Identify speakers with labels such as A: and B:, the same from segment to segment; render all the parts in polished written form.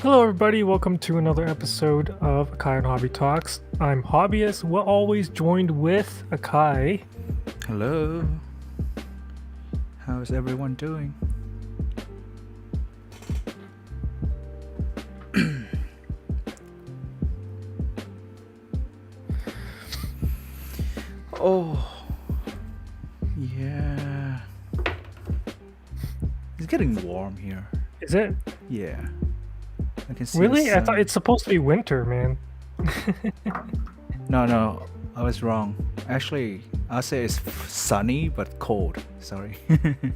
A: Hello, everybody. Welcome to another episode of Akai and Hobby Talks. I'm Hobbyist. We're always joined with Akai.
B: Hello. How's everyone doing? Oh, yeah. It's getting warm here.
A: Is it?
B: Yeah. I can see
A: Really?
B: the
A: I thought
B: sun.
A: it's supposed to be winter, man.
B: No, I was wrong. Actually, I'll say it's sunny but cold. Sorry.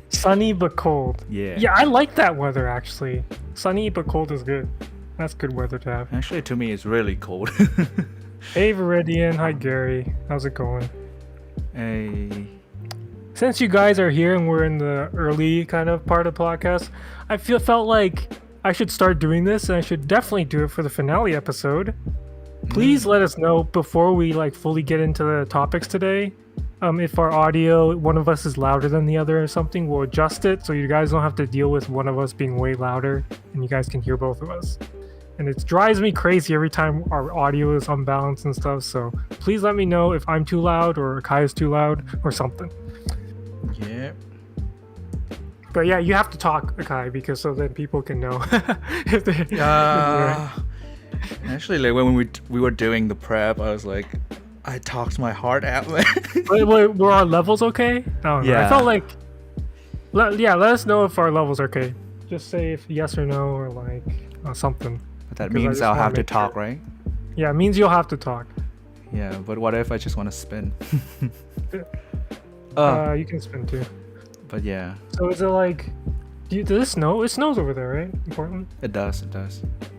A: Sunny but cold.
B: Yeah.
A: Yeah, I like that weather, actually. Sunny but cold is good. That's good weather to have.
B: Actually, to me, it's really cold.
A: Hey, Viridian. Hi, Gary. How's it going?
B: Hey.
A: Since you guys are here and we're in the early kind of part of the podcast, I felt like I should start doing this, and I should definitely do it for the finale episode. Please let us know before we fully get into the topics today. If our audio, one of us is louder than the other or something, we'll adjust it so you guys don't have to deal with one of us being way louder, and you guys can hear both of us. And it drives me crazy every time our audio is unbalanced and stuff. So please let me know if I'm too loud or Kai is too loud or something.
B: Yeah.
A: But yeah, you have to talk, Akai, because so then people can know. if they,
B: Actually, like when we were doing the prep, I was like, I talked my heart out, man.
A: were our levels okay? I don't know. I
B: Yeah.
A: felt like, let us know if our levels are okay. Just say if yes or no or something.
B: But that
A: Because I
B: means
A: just
B: I'll
A: wanna
B: have to
A: make
B: talk,
A: sure.
B: right?
A: Yeah, it means you'll have to talk.
B: Yeah, but what if I just want to spin?
A: You can spin too.
B: But yeah,
A: So is it does it snow? It snows over there, right? In Portland?
B: it does.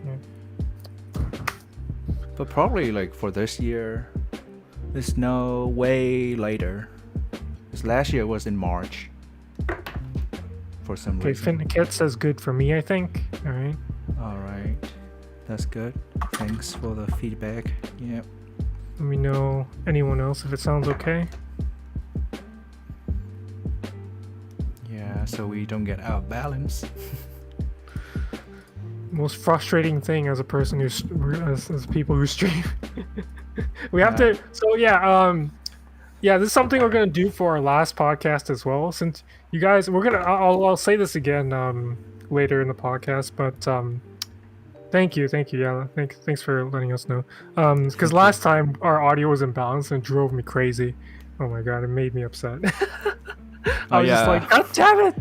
A: Yeah.
B: But probably for this year, the snow way later. Because last year was in March. For some
A: Okay,
B: reason.
A: Finniket says good for me, I think. All right.
B: Alright. That's good. Thanks for the feedback. Yeah.
A: Let me know anyone else if it sounds okay.
B: Yeah, so we don't get out of balance.
A: Most frustrating thing as a person as people who stream. We have to. So yeah, this is something we're gonna do for our last podcast as well. Since you guys, I'll say this again later in the podcast, but thank you, yeah, thanks for letting us know. Because last time our audio was imbalanced and it drove me crazy. Oh my god, it made me upset. I was just like, God damn it!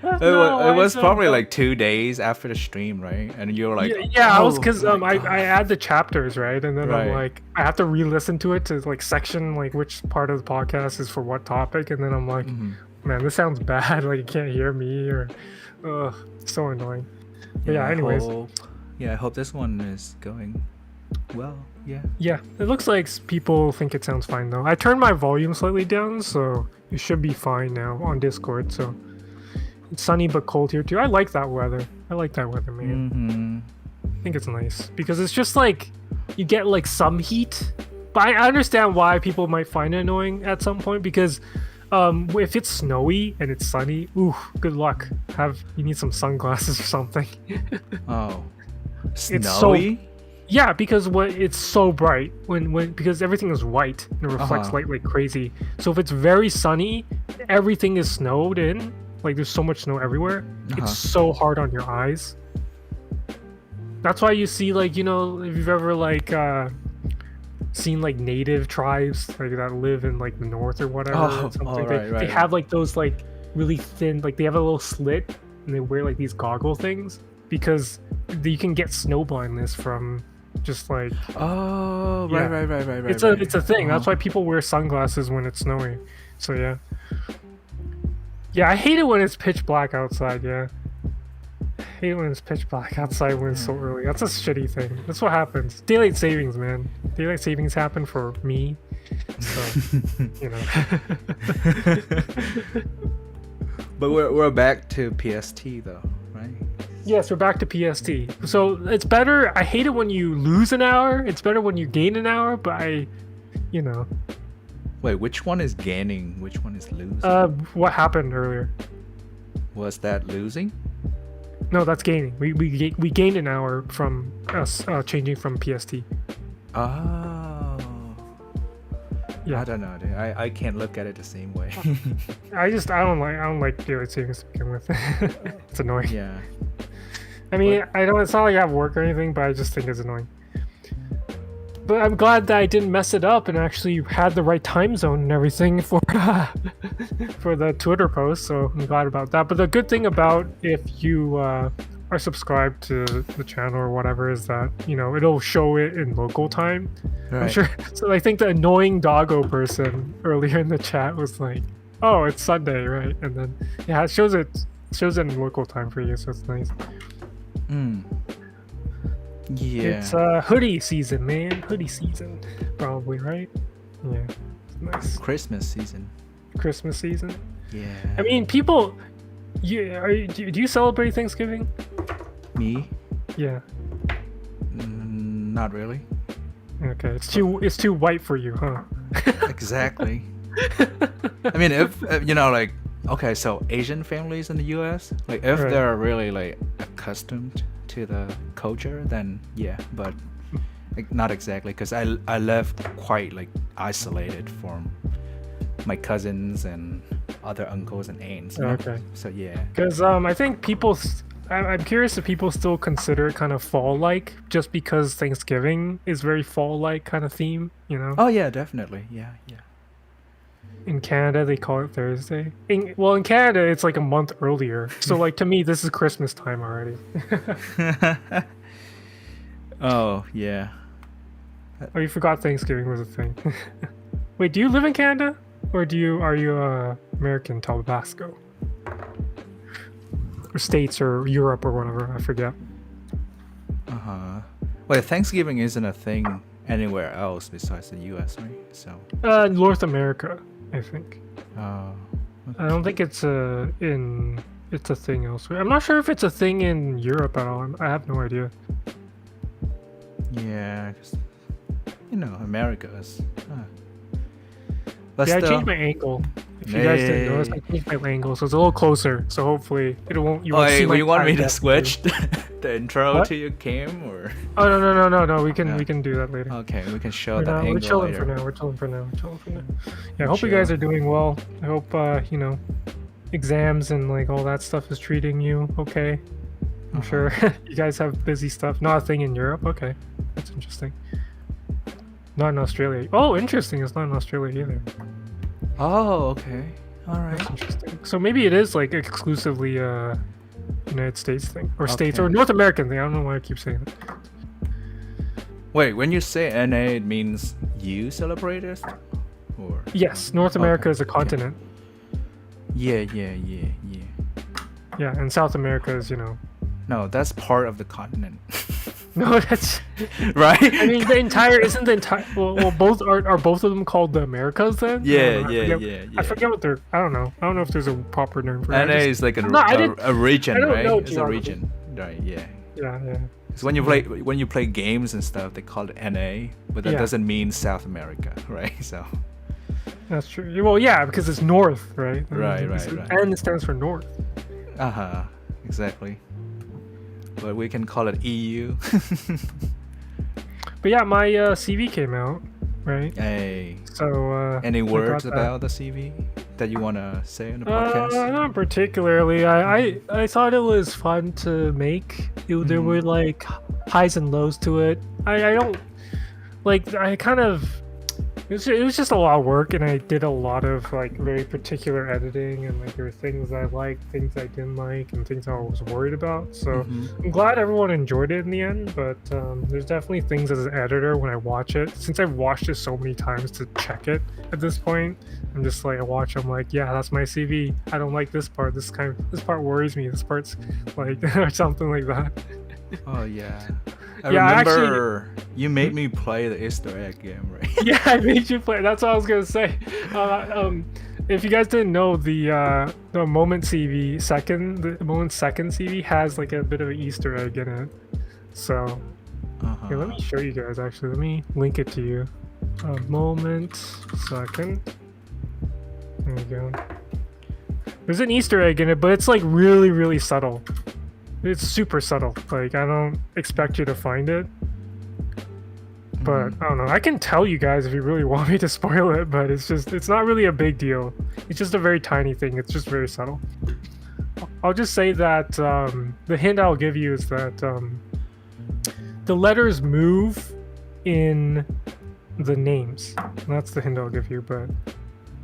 B: It was probably 2 days after the stream, right? And you were like,
A: I was
B: "Oh
A: because
B: my
A: I
B: God."
A: add the chapters, right, and then I'm
B: Right.
A: like, I have to re-listen to it to section which part of the podcast is for what topic, and then I'm like, man, this sounds bad. You can't hear me, or so annoying. But yeah, anyways,
B: I hope this one is going well. Yeah.
A: yeah, it looks like people think it sounds fine though. I turned my volume slightly down, so it should be fine now on Discord. So it's sunny but cold here too. I like that weather. Man. I think it's nice because it's just you get some heat, but I understand why people might find it annoying at some point because if it's snowy and it's sunny, ooh, good luck. You need some sunglasses or something.
B: Oh.
A: It's
B: Snowy?
A: Yeah, because it's so bright because everything is white and it reflects light like crazy. So if it's very sunny, everything is snowed in. There's so much snow everywhere. It's so hard on your eyes. That's why you see if you've ever seen native tribes that live in the north or whatever.
B: Oh,
A: or something.
B: right.
A: They have those really thin they have a little slit and they wear these goggle things because you can get snow blindness from just
B: Oh,
A: Yeah.
B: right.
A: it's a thing. That's why people wear sunglasses when it's snowing. So yeah, I hate it when it's pitch black outside. Yeah, I hate it when it's pitch black outside when it's so early. That's a shitty thing. That's what happens. Daylight savings, man. Daylight savings happen for me. So
B: But we're back to PST though, right?
A: Yes, we're back to PST. So it's better. I hate it when you lose an hour. It's better when you gain an hour. But
B: Wait, which one is gaining? Which one is losing?
A: what happened earlier?
B: Was that losing?
A: No, that's gaining. We gained an hour from us changing from PST.
B: Oh.
A: Yeah.
B: I don't know. Dude. I can't look at it the same way.
A: I don't like daylight savings to begin with. It's annoying.
B: Yeah.
A: I mean, it's not like I have work or anything, but I just think it's annoying. But I'm glad that I didn't mess it up and actually had the right time zone and everything for for the Twitter post. So I'm glad about that. But the good thing about if you are subscribed to the channel or whatever is that it'll show it in local time.
B: Right.
A: I'm sure. So I think the annoying doggo person earlier in the chat was like, "Oh, it's Sunday, right?" And then yeah, it shows it in local time for you, so it's nice.
B: Yeah.
A: It's hoodie season, man. Hoodie season, probably, right? Yeah, it's nice.
B: Christmas season.
A: Christmas season.
B: Yeah.
A: I mean, people. Do you celebrate Thanksgiving?
B: Me?
A: Yeah.
B: Not really.
A: Okay, it's too white for you, huh?
B: Exactly. I mean, if like, okay, so Asian families in the U.S., like, if
A: Right.
B: they're really like accustomed to the culture, then yeah, but like, not exactly, because I lived quite like isolated from my cousins and other uncles and aunts.
A: Okay.
B: So yeah.
A: Because I think I'm curious if people still consider it kind of fall-like, just because Thanksgiving is very fall-like kind of theme,
B: Oh yeah, definitely. Yeah.
A: In Canada, they call it Thursday. In Canada, it's like a month earlier. So like to me, this is Christmas time already.
B: Oh yeah.
A: Oh, you forgot Thanksgiving was a thing. Wait, do you live in Canada, or are you American Tabasco, or States or Europe or whatever? I forget.
B: Well, Thanksgiving isn't a thing anywhere else besides the U.S., right? So.
A: North America, I think.
B: Oh.
A: I don't think it's a thing elsewhere. I'm not sure if it's a thing in Europe at all. I have no idea.
B: Yeah, 'cause, America is. But
A: Yeah, I
B: still,
A: changed my angle. If you guys didn't notice, I changed my angle, so it's a little closer. So hopefully it won't. You won't see my
B: you want me
A: time
B: to
A: depth
B: switch the intro
A: What?
B: to your cam, or?
A: Oh no. We can
B: Yeah.
A: we can do that later.
B: Okay, we can show
A: For
B: that
A: now,
B: angle
A: we're chilling
B: later.
A: for now. Yeah, I hope you guys
B: Chill.
A: are doing well. I hope exams and like all that stuff is treating you okay. I'm sure you guys have busy stuff. Not a thing in Europe. Okay, that's interesting. Not in Australia. Oh, interesting. It's not in Australia either.
B: Oh, okay. All right.
A: That's interesting. So maybe it is like exclusively United States thing, or States,
B: Okay.
A: or North American thing. I don't know why I keep saying that.
B: Wait, when you say NA, it means you celebrate it, or?
A: Yes, North America
B: Okay,
A: is a continent.
B: Yeah.
A: Yeah, and South America is
B: No, that's part of the continent,
A: No, that's.
B: right?
A: I mean, isn't the entire. Well, both are both of them called the Americas then?
B: Yeah,
A: I
B: yeah,
A: forget-
B: yeah.
A: I forget what they're. I don't know. I don't know if there's a proper name for it.
B: NA
A: I just-
B: is like
A: No, I didn't-
B: a region,
A: I don't
B: right?
A: know
B: It's a
A: geography.
B: region, right? Yeah.
A: Yeah.
B: So when you play games and stuff, they call it NA, but that
A: Yeah.
B: doesn't mean South America, right? So.
A: That's true. Well, yeah, because it's North, right?
B: Right.
A: And it stands for North.
B: Exactly. But we can call it EU.
A: But yeah, my CV came out, right?
B: Hey.
A: So.
B: Any
A: I
B: words
A: got that.
B: about the CV that you wanna say in the podcast?
A: Not particularly. I thought it was fun to make. There were like highs and lows to it. I don't like. I kind of. It was just a lot of work, and I did a lot of like very particular editing, and like there were things I liked, things I didn't like, and things I was worried about. So I'm glad everyone enjoyed it in the end. But there's definitely things as an editor when I watch it, since I've watched it so many times to check it at this point. I'm just like I watch. I'm like, yeah, that's my CV. I don't like this part. This part worries me. This part's like or something like that.
B: Oh yeah. I
A: Yeah,
B: remember you made me play the Easter egg game, right?
A: Yeah, I made you play. That's what I was gonna say. If you guys didn't know, the moment CV second, the moment second CV has like a bit of an Easter egg in it. So here, let me show you guys. Actually, let me link it to you. Moment second. There you go. There's an Easter egg in it, but it's like really, really subtle. It's super subtle. Like I don't expect you to find it. But I don't know. I can tell you guys if you really want me to spoil it, but it's not really a big deal. It's just a very tiny thing. It's just very subtle. I'll just say that the hint I'll give you is that the letters move in the names. That's the hint I'll give you, but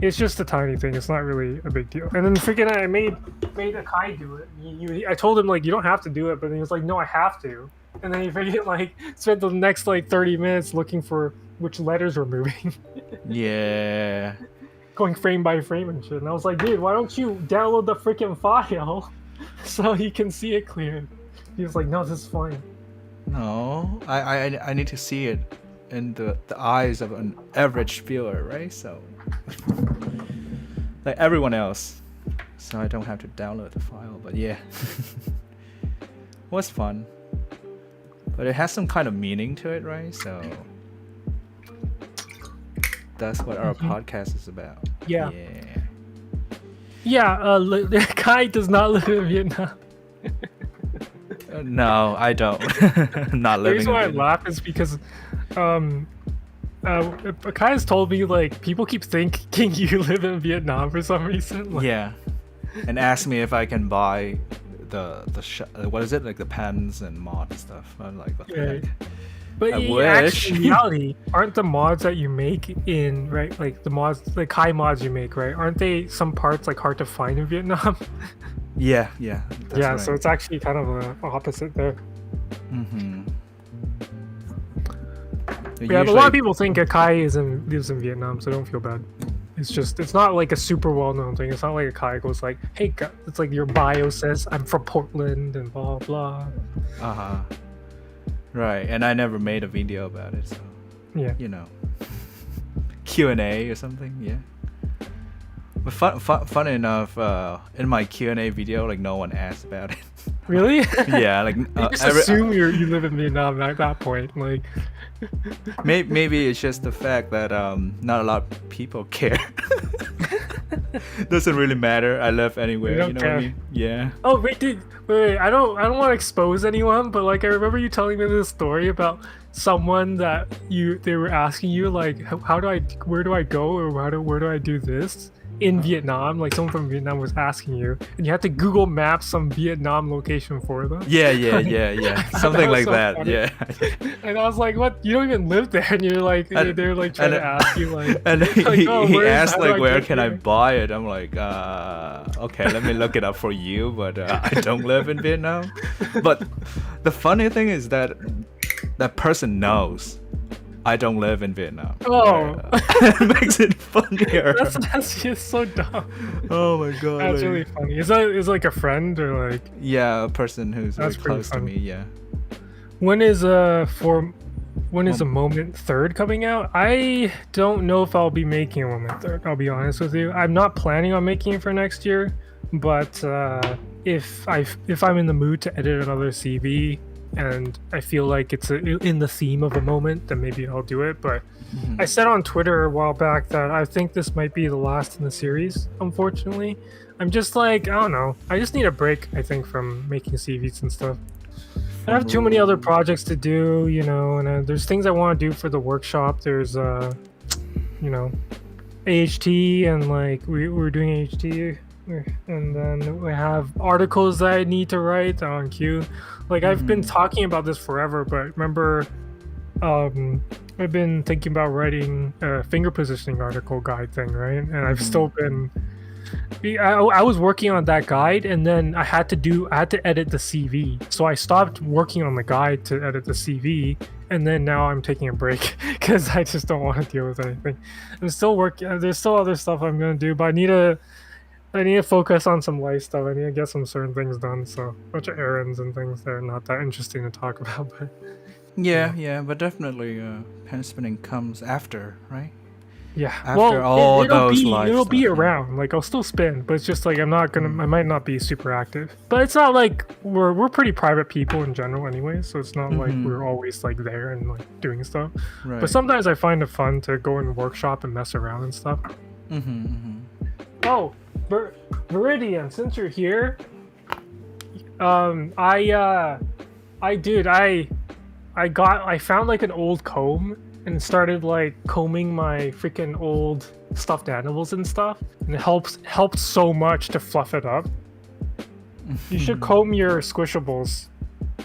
A: it's just a tiny thing. It's not really a big deal. And then freaking I made Akai do it. I told him like you don't have to do it, but then he was like, no, I have to. And then he freaking like spent the next like 30 minutes looking for which letters were moving.
B: Yeah.
A: Going frame by frame and shit. And I was like, dude, why don't you download the freaking file so you can see it clear? He was like, no, this is fine.
B: No, I need to see it in the eyes of an average viewer, right? So, like everyone else. So I don't have to download the file. But yeah, was fun. But it has some kind of meaning to it, right? So that's what our podcast is about.
A: Yeah. Kai does not live in Vietnam.
B: No, I don't. Not living.
A: The reason why I
B: in
A: laugh is because Kai has told me like people keep thinking you live in Vietnam for some reason. Like,
B: yeah, and ask me if I can buy the what is it, like the pens and mod stuff. I'm like, what the heck?
A: But
B: I
A: actually,
B: wish.
A: in reality, aren't the mods that you make in like the mods, the Kai mods you make, right? Aren't they some parts like hard to find in Vietnam?
B: Yeah, that's
A: yeah,
B: right.
A: so it's actually kind of a opposite there. Yeah, but a lot of people think Akai lives in Vietnam, so don't feel bad. It's not like a super well-known thing. It's not like Akai goes like, hey, it's like your bio says I'm from Portland and blah blah.
B: Right, and I never made a video about it, so
A: yeah,
B: you know, Q&A or something. Yeah. But fun enough, in my Q&A video, like no one asked about it.
A: Really?
B: Yeah, like
A: you just assume you live in Vietnam at that point, like.
B: Maybe it's just the fact that not a lot of people care. Doesn't really matter. I live anywhere. You know what I mean? Yeah.
A: Oh wait, wait. I don't want to expose anyone, but like I remember you telling me this story about someone that they were asking you like, where do I go, or where do I do this in Vietnam? Like someone from Vietnam was asking you, and you had to Google Map some Vietnam location for them.
B: Yeah. Something like
A: so
B: that.
A: funny.
B: Yeah.
A: And I was like, "What? You don't even live there?" And you're like, they're like trying to ask you like,
B: and
A: like,
B: he asked like, where can I
A: here?
B: buy it? I'm like, okay, let me look it up for you, but I don't live in Vietnam. But the funny thing is that that person knows I don't live in Vietnam.
A: Oh,
B: it makes it funnier.
A: that's just so dumb.
B: Oh my god,
A: That's really funny. Is it like a friend or like?
B: Yeah, a person who's very
A: That's pretty
B: close to
A: funny.
B: me. Yeah.
A: When is the Moment Third coming out? I don't know if I'll be making a Moment Third. I'll be honest with you. I'm not planning on making it for next year, but if I'm in the mood to edit another CV and I feel like it's in the theme of a moment, then maybe I'll do it. But I said on Twitter a while back that I think this might be the last in the series, unfortunately. I'm just like, I don't know. I just need a break, I think, from making CVs and stuff. I have too many other projects to do, you know, and there's things I want to do for the workshop. There's, you know, AHT, and like we're doing AHT, and then we have articles that I need to write on Q. Like I've been talking about this forever, but remember, I've been thinking about writing a finger positioning article guide thing, right? And I've still been. I was working on that guide, and then I had to edit the CV. So I stopped working on the guide to edit the CV, and then now I'm taking a break because I just don't want to deal with anything. I'm still working. There's still other stuff I'm gonna do, but I need to focus on some life stuff. I need to get some certain things done. So a bunch of errands and things that are not that interesting to talk about. But
B: yeah, but definitely pen spinning comes after, right?
A: yeah,
B: After all those life
A: it'll be
B: stuff, yeah.
A: around. Like I'll still spin, but it's just like I might not be super active. But it's not like we're pretty private people in general anyway, so it's not like we're always like there and like doing stuff.
B: Right.
A: But sometimes I find it fun to go and workshop and mess around and stuff. Oh, Viridian, since you're here, I found like an old comb and started like combing my freaking old stuffed animals and stuff, and it helped so much to fluff it up. You should comb your squishables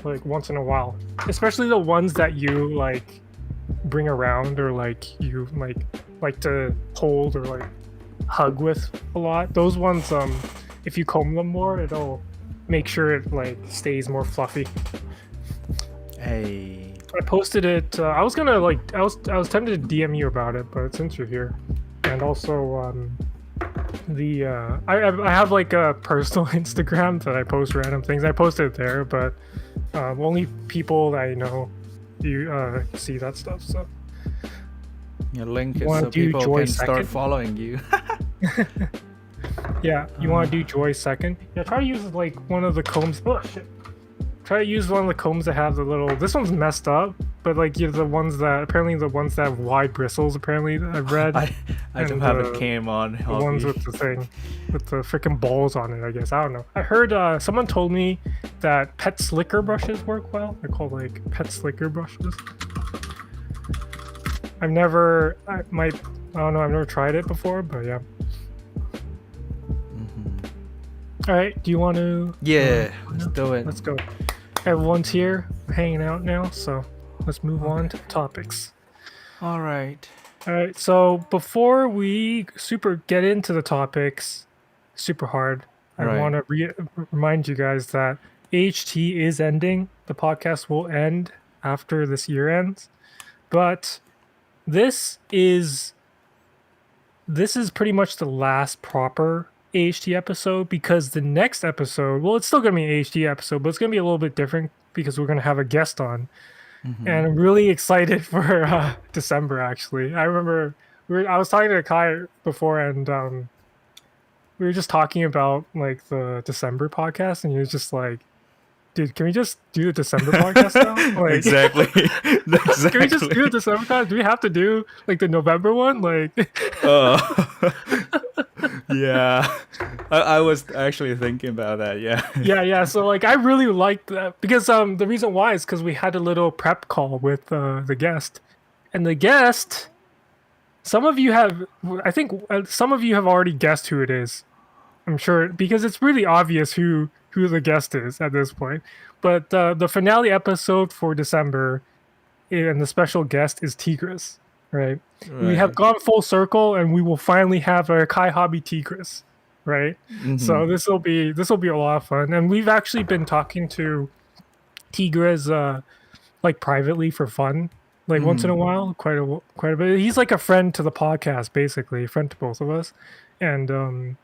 A: like once in a while, especially the ones that you like bring around or like you like to hold or like hug with a lot. Those ones, if you comb them more, it'll make sure it like stays more fluffy.
B: Hey.
A: I posted it. I was gonna like I was tempted to DM you about it, but since you're here, and also I have like a personal Instagram that I post random things. I posted it there, but only people that I know you see that stuff. So
B: Your link is
A: wanna
B: so
A: do
B: people
A: Joy
B: can start
A: second?
B: following you.
A: yeah, you want to do Joy second? Yeah, try to use like one of the combs. Oh shit! Try to use one of the combs that have the little. This one's messed up, but like the ones that have wide bristles. Apparently, I've read.
B: I don't have a cam on.
A: The ones with the thing, with the freaking balls on it. I guess I don't know. I heard someone told me that pet slicker brushes work well. They're called like pet slicker brushes. I don't know. I've never tried it before, but yeah. All right. Do you want to?
B: Yeah, let's do it.
A: Let's go. Everyone's here, hanging out now, so let's move on to topics.
B: All right.
A: All right. So before we get into the topics, super hard. I want to remind you guys that AHT is ending. The podcast will end after this year ends, but this is pretty much the last proper AHT episode, because the next episode, well, it's still going to be an AHT episode, but it's going to be a little bit different because we're going to have a guest on. And I'm really excited for December, actually. I remember I was talking to Akai before, and we were just talking about like the December podcast, and he was just like, dude, can we just do the December podcast now? Like,
B: Exactly. Exactly.
A: Can we just do the December podcast? Do we have to do like the November one? Like,
B: yeah, I was actually thinking about that. Yeah.
A: yeah. So like, I really liked that because the reason why is because we had a little prep call with the guest, and the guest. I think some of you have already guessed who it is. I'm sure because it's really obvious who the guest is at this point. But the finale episode for December, and the special guest is Tigris, right? We have gone full circle, and we will finally have our Kai Hobby Tigris, right? So this will be a lot of fun, and we've actually been talking to Tigris like privately for fun, like once in a while, quite a bit. He's like a friend to the podcast, basically, a friend to both of us, and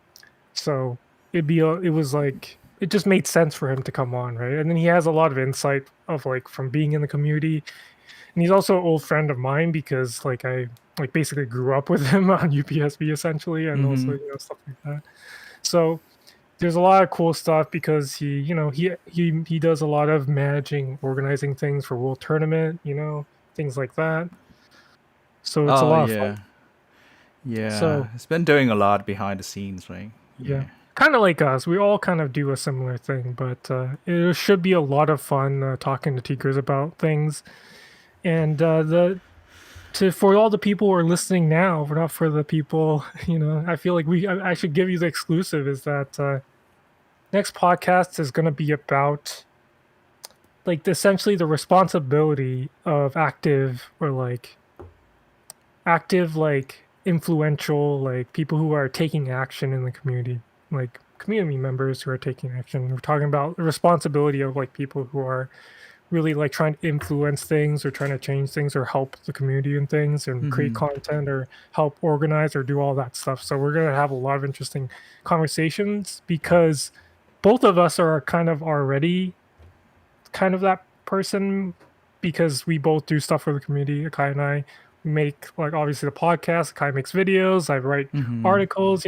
A: so it just made sense for him to come on, right? And then he has a lot of insight of like from being in the community, and he's also an old friend of mine because like I like basically grew up with him on UPSB essentially, and also stuff like that. So there's a lot of cool stuff because he does a lot of organizing things for World Tournament, things like that. So it's a lot of fun.
B: Yeah.
A: So
B: it's been doing a lot behind the scenes, right?
A: Yeah. Kind of like us. We all kind of do a similar thing, but it should be a lot of fun talking to Tigers about things. And for all the people who are listening now, not for the people, I feel like I should give you the exclusive is that next podcast is going to be about like essentially the responsibility of active influential like people who are taking action in the community, like community members who are taking action. We're talking about the responsibility of like people who are really like trying to influence things or trying to change things or help the community and things and create content or help organize or do all that stuff. So we're going to have a lot of interesting conversations because both of us are kind of already kind of that person because we both do stuff for the community. Akai and I make like obviously the podcast. Akai makes videos. I write articles,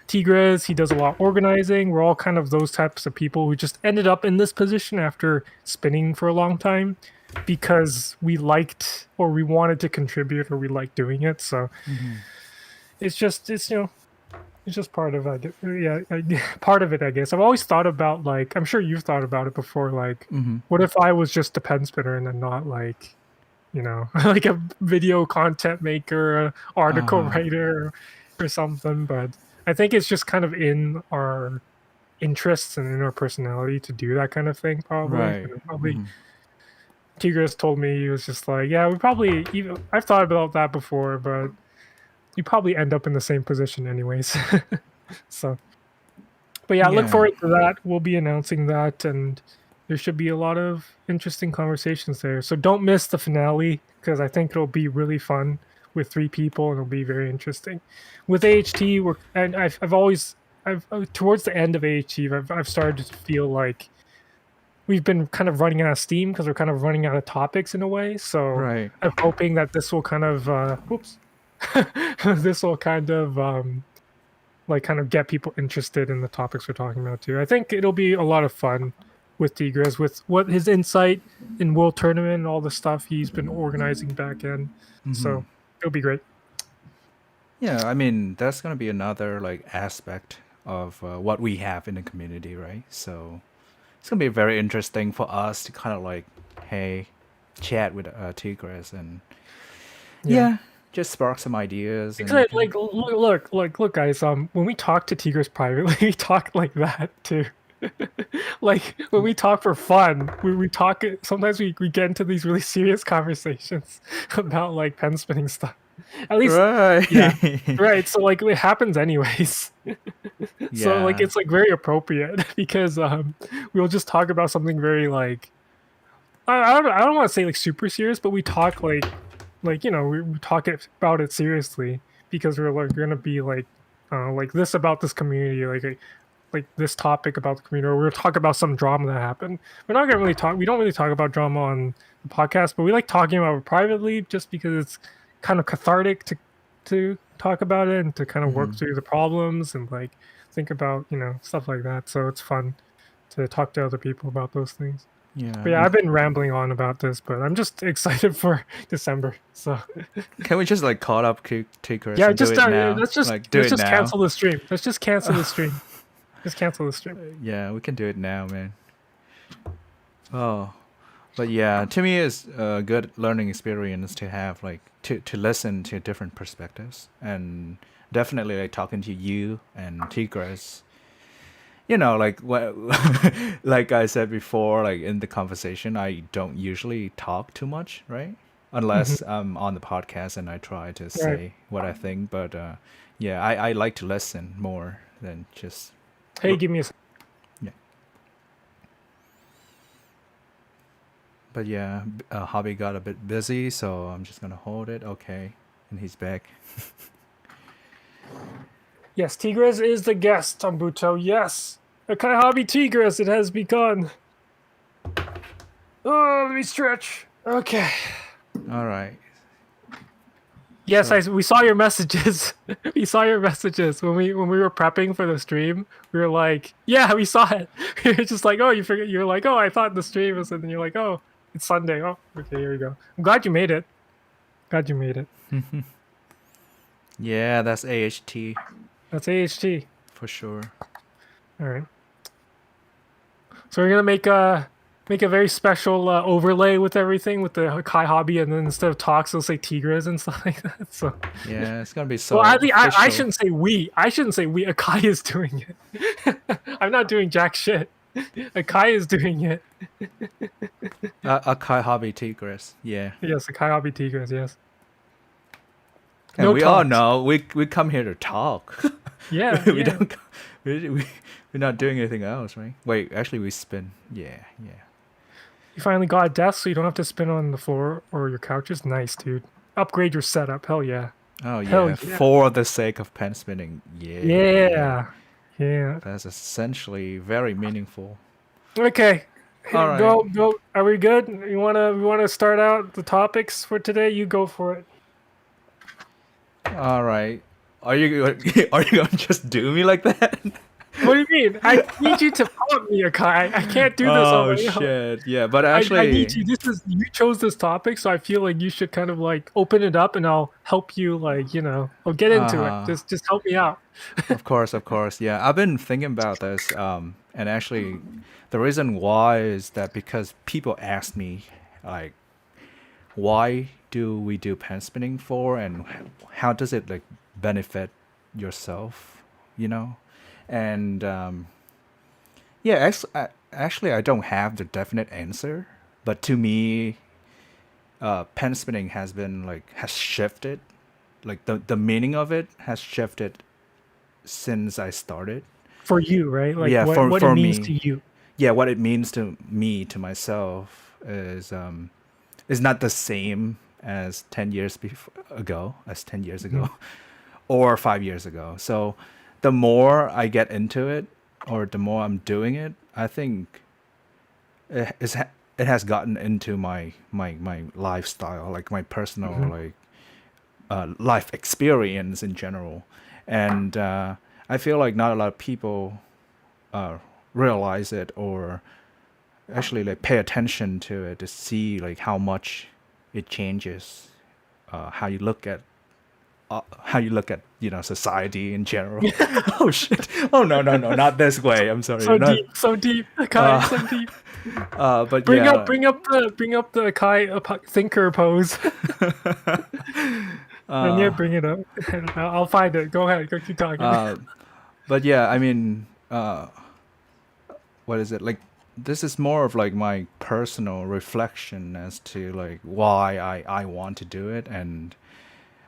A: Tigres, he does a lot of organizing. We're all kind of those types of people who just ended up in this position after spinning for a long time because we liked or we wanted to contribute or we liked doing it. So it's It's just part of part of it, I guess. I've always thought about like I'm sure you've thought about it before. Like, what if I was just a pen spinner and then not like, like a video content maker, article writer, or something? But I think it's just kind of in our interests and in our personality to do that kind of thing. Probably,
B: Right.
A: and probably. Tigris told me he was just like, yeah, we probably even. I've thought about that before, but you probably end up in the same position anyways. So, but yeah, look
B: Yeah.
A: forward to that. We'll be announcing that, and there should be a lot of interesting conversations there. So don't miss the finale because I think it'll be really fun with 3 people, and it'll be very interesting. With AHT, I've towards the end of AHT, I've started to feel like we've been kind of running out of steam because we're kind of running out of topics in a way. So
B: Right.
A: I'm hoping that this will kind of this will kind of like kind of get people interested in the topics we're talking about too. I think it'll be a lot of fun with Tigres with what his insight in World Tournament and all the stuff he's been organizing back in. So it'll be great.
B: Yeah, I mean that's gonna be another like aspect of what we have in the community, right? So it's gonna be very interesting for us to kind of like, hey, chat with Tigres and yeah, just spark some ideas. And
A: Because like look, guys. When we talk to Tigres privately, we talk like that too. Like when we talk for fun, we talk. Sometimes we get into these really serious conversations about like pen spinning stuff. At least,
B: right,
A: yeah, right. So like it happens anyways. So like
B: yeah,
A: it's like very appropriate because we'll just talk about something very like I don't want to say like super serious, but we talk like we talk about it seriously because we're like gonna be like this about this community like this topic about the community, or we're talk about some drama that happened. We're not gonna really talk. We don't really talk about drama on the podcast, but we like talking about it privately just because it's kind of cathartic to talk about it and to kind of work through the problems and like think about stuff like that. So it's fun to talk to other people about those things.
B: yeah.
A: But yeah, I've been rambling on about this, but I'm just excited for December. So
B: Can we just like call up Tigres
A: yeah,
B: and
A: just
B: do it now?
A: let's just
B: Like do
A: let's
B: it
A: just
B: now.
A: cancel the stream. Let's just cancel the stream. Just cancel the stream.
B: Yeah, we can do it now, man. Oh, but yeah, to me it's a good learning experience to have like to listen to different perspectives and definitely like talking to you and Tigres. You know, like what, like I said before, like in the conversation, I don't usually talk too much, right? Unless I'm on the podcast and I try to say what I think. But yeah, I like to listen more than just.
A: Hey, give me a.
B: Yeah. But yeah, Hobby got a bit busy, so I'm just gonna hold it. Okay, and he's back.
A: Yes, Tigres is the guest, Tambuto. Yes. Akai Hobby Tigres, it has begun. Oh, let me stretch. Okay.
B: All right.
A: Yes, we saw your messages. We saw your messages when we were prepping for the stream. We were like, yeah, we saw it. We were just like, oh, you forget. You're like, oh, I thought the stream was, and then you're like, oh, it's Sunday. Oh, okay, here we go. I'm glad you made it. Glad you made it.
B: Yeah, that's AHT
A: That's AHT.
B: for sure.
A: All right. So we're gonna make a very special overlay with everything with the Kai Hobby, and then instead of talks, it'll say Tigres and stuff like that. So
B: Yeah, it's gonna be so.
A: well, I
B: official.
A: shouldn't say we. I shouldn't say we. Akai is doing it. I'm not doing jack shit. Akai is doing it.
B: Akai Hobby Tigres. Yeah.
A: Yes, Akai Hobby Tigres. Yes.
B: And
A: No
B: we all
A: talks.
B: know we come here to talk.
A: Yeah.
B: we
A: yeah.
B: don't. We're not doing anything else, right? Wait, actually, we spin. Yeah.
A: You finally got a desk, so you don't have to spin on the floor or your couches. Nice, dude. Upgrade your setup. Hell yeah.
B: Oh
A: Hell
B: yeah.
A: yeah.
B: For the sake of pen spinning. Yeah.
A: Yeah. Yeah.
B: That's essentially very meaningful.
A: Okay.
B: All right.
A: Go. Are we good? We wanna start out the topics for today? You go for it.
B: All right. Are you gonna just do me like that?
A: What do you insane. I need you to pump me, Akai. I can't do this on
B: Oh
A: my own.
B: shit. Yeah, but
A: I need
B: actually,
A: you. You chose this topic, so I feel like you should kind of like open it up, and I'll help you. Like I'll get into it.
B: uh
A: Just help me out.
B: of course, of course. Yeah, I've been thinking about this, and actually, the reason why is that because people ask me, like, why do we do pen spinning for, and how does it like benefit yourself, you know? And yeah, actually, I don't have the definite answer, but to me, pen spinning has been like has shifted, like the meaning of it has shifted since I started.
A: For you, right? Like
B: Yeah,
A: what it
B: for
A: means to
B: me,
A: you.
B: yeah, what it means to me, to myself, is not the same as 10 years ago, as 10 years
A: Mhm.
B: ago, or 5 years ago. So, the more I get into it, or the more I'm doing it, I think it has gotten into my lifestyle, like my personal
A: Mhm.
B: like life experience in general, and I feel like not a lot of people uh, realize it or actually like pay attention to it to see like how much it changes how you look at society in general. Oh shit! Oh no no no! Not this way. I'm sorry. Not.
A: So deep, Akai,
B: Uh,
A: so deep.
B: but yeah.
A: Bring up the Akai thinker pose. And yeah, bring it up. I'll find it. Go ahead. Go keep talking.
B: Uh, but yeah. I mean, what is it like? This is more of like my personal reflection as to like why I want to do it, and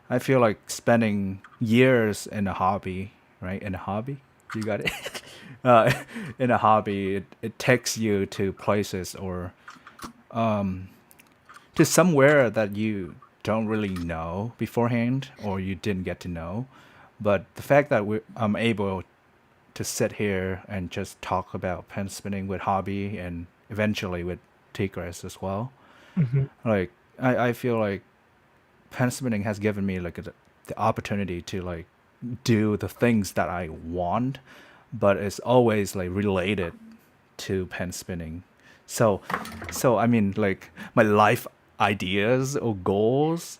B: I feel like spending years in a hobby, right? In a hobby, you got it. uh, in a hobby, it takes you to places or to somewhere that you don't really know beforehand or you didn't get to know. But the fact that I'm able to sit here and just talk about pen spinning with hobby and eventually with Tigres as well,
A: Hmm.
B: like I feel like pen spinning has given me like the opportunity to like do the things that I want, but it's always like related to pen spinning. So, I mean, like my life ideas or goals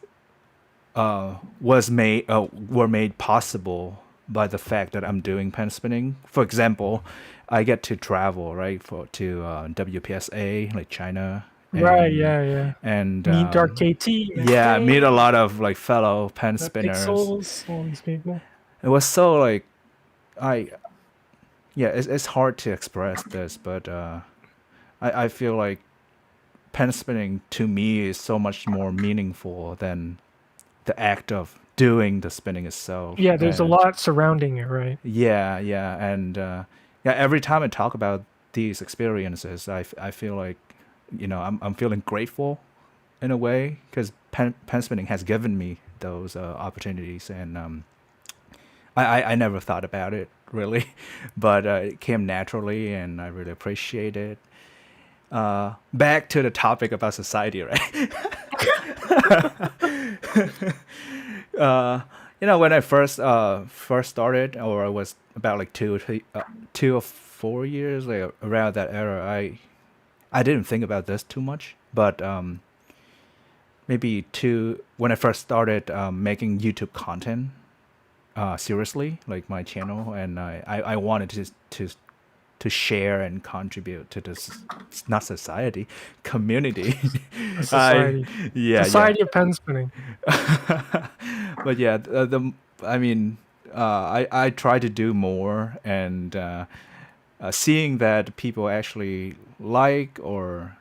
B: were made possible by the fact that I'm doing pen spinning. For example, I get to travel right for to WPSA like China
A: Right.
B: and
A: Yeah. Yeah.
B: and
A: Meet Dark KT,
B: yeah, I meet
A: McBain,
B: a lot of like fellow pen spinners.
A: Pixels, all these people.
B: It was so like I yeah, it's hard to express this, but I feel like pen spinning to me is so much more meaningful than the act of doing the spinning itself.
A: Yeah, there's a lot surrounding it, right?
B: Yeah, yeah, and yeah. Every time I talk about these experiences, I feel like I'm feeling grateful in a way because pen spinning has given me those opportunities, and I never thought about it really, but it came naturally, and I really appreciate it. Back to the topic about society, right? When I first started, or I was about like 2 or 4 years, like around that era, I didn't think about this too much, but maybe two when I first started making YouTube content seriously, like my channel, and I wanted to share and contribute to this, not society, community.
A: A
B: I
A: society.
B: Yeah, yeah.
A: Society of pen spinning.
B: But yeah, I mean, I try to do more, and seeing that people actually like or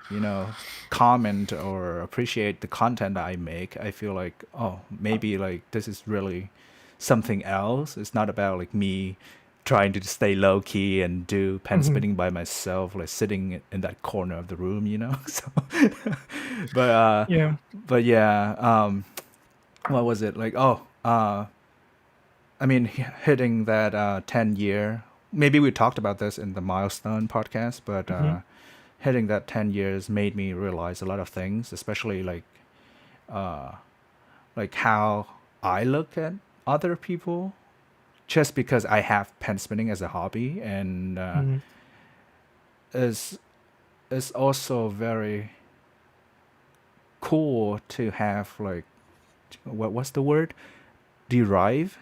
B: comment or appreciate the content I make, I feel like, oh, maybe like this is really something else. It's not about like me trying to stay low key and do pen
A: Hmm.
B: spinning by myself, like sitting in that corner of the room. So, but
A: Yeah.
B: yeah, what was it like? Oh, I mean, hitting that 10 year. Maybe we talked about this in the milestone podcast, but
A: Hmm.
B: hitting that 10 years made me realize a lot of things, especially like how I look at other people, just because I have pen spinning as a hobby, and
A: Mhm.
B: is also very cool to have like what's the word, derive,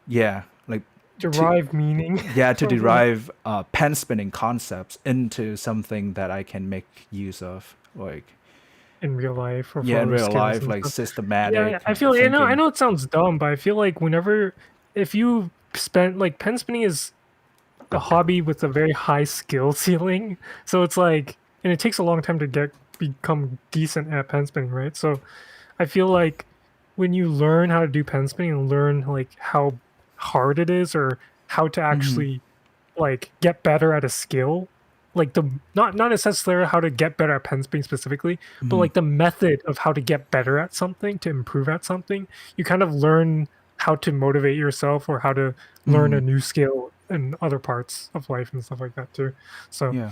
B: yeah, like to
A: Derive meaning
B: yeah, to
A: from it
B: derive pen spinning concepts into something that I can make use of, like
A: in real life or
B: yeah,
A: for
B: in
A: other
B: real
A: skills
B: life,
A: and
B: like
A: stuff. Yeah,
B: systematic
A: I feel I
B: thinking.
A: know it sounds dumb, but I feel like whenever if you spend like pen spinning is a hobby with a very high skill ceiling. So it's like and it takes a long time to become decent at pen spinning, right? So I feel like when you learn how to do pen spinning and learn like how hard it is or how to
B: Hmm.
A: actually like get better at a skill, like the not necessarily how to get better at pen spinning specifically, but
B: Hmm.
A: like the method of how to get better at something, to improve at something, you kind of learn how to motivate yourself or how to learn
B: Hmm.
A: a new skill in other parts of life and stuff like that too. So
B: Yeah.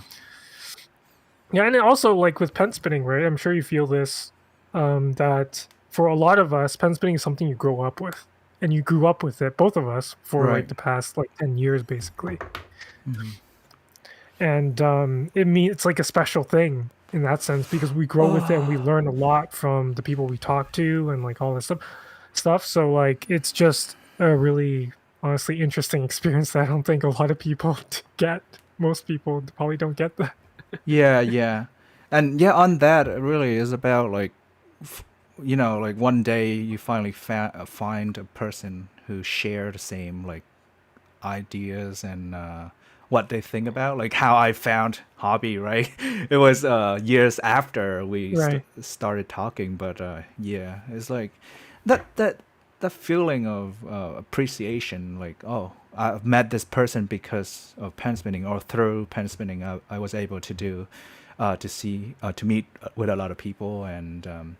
A: yeah, and then also like with pen spinning, right? I'm sure you feel this, that for a lot of us, pen spinning is something you grow up with, and you grew up with it, both of us, for like
B: Right.
A: the past like 10 years, basically.
B: Hmm.
A: And it's like a special thing in that sense because we grow with it and we
B: Oh.
A: learn a lot from the people we talk to and like all this stuff. So like it's just a really honestly interesting experience that I don't think a lot of people get. Most people probably don't get that.
B: Yeah, yeah. And yeah, on that, it really is about like, f- like one day you finally find a person who share the same like ideas and what they think about, like how I found hobby, right? It was years after we
A: Right.
B: started talking, but yeah, it's like that feeling of appreciation, like, oh, I've met this person because of pen spinning, or through pen spinning I was able to do to meet with a lot of people, and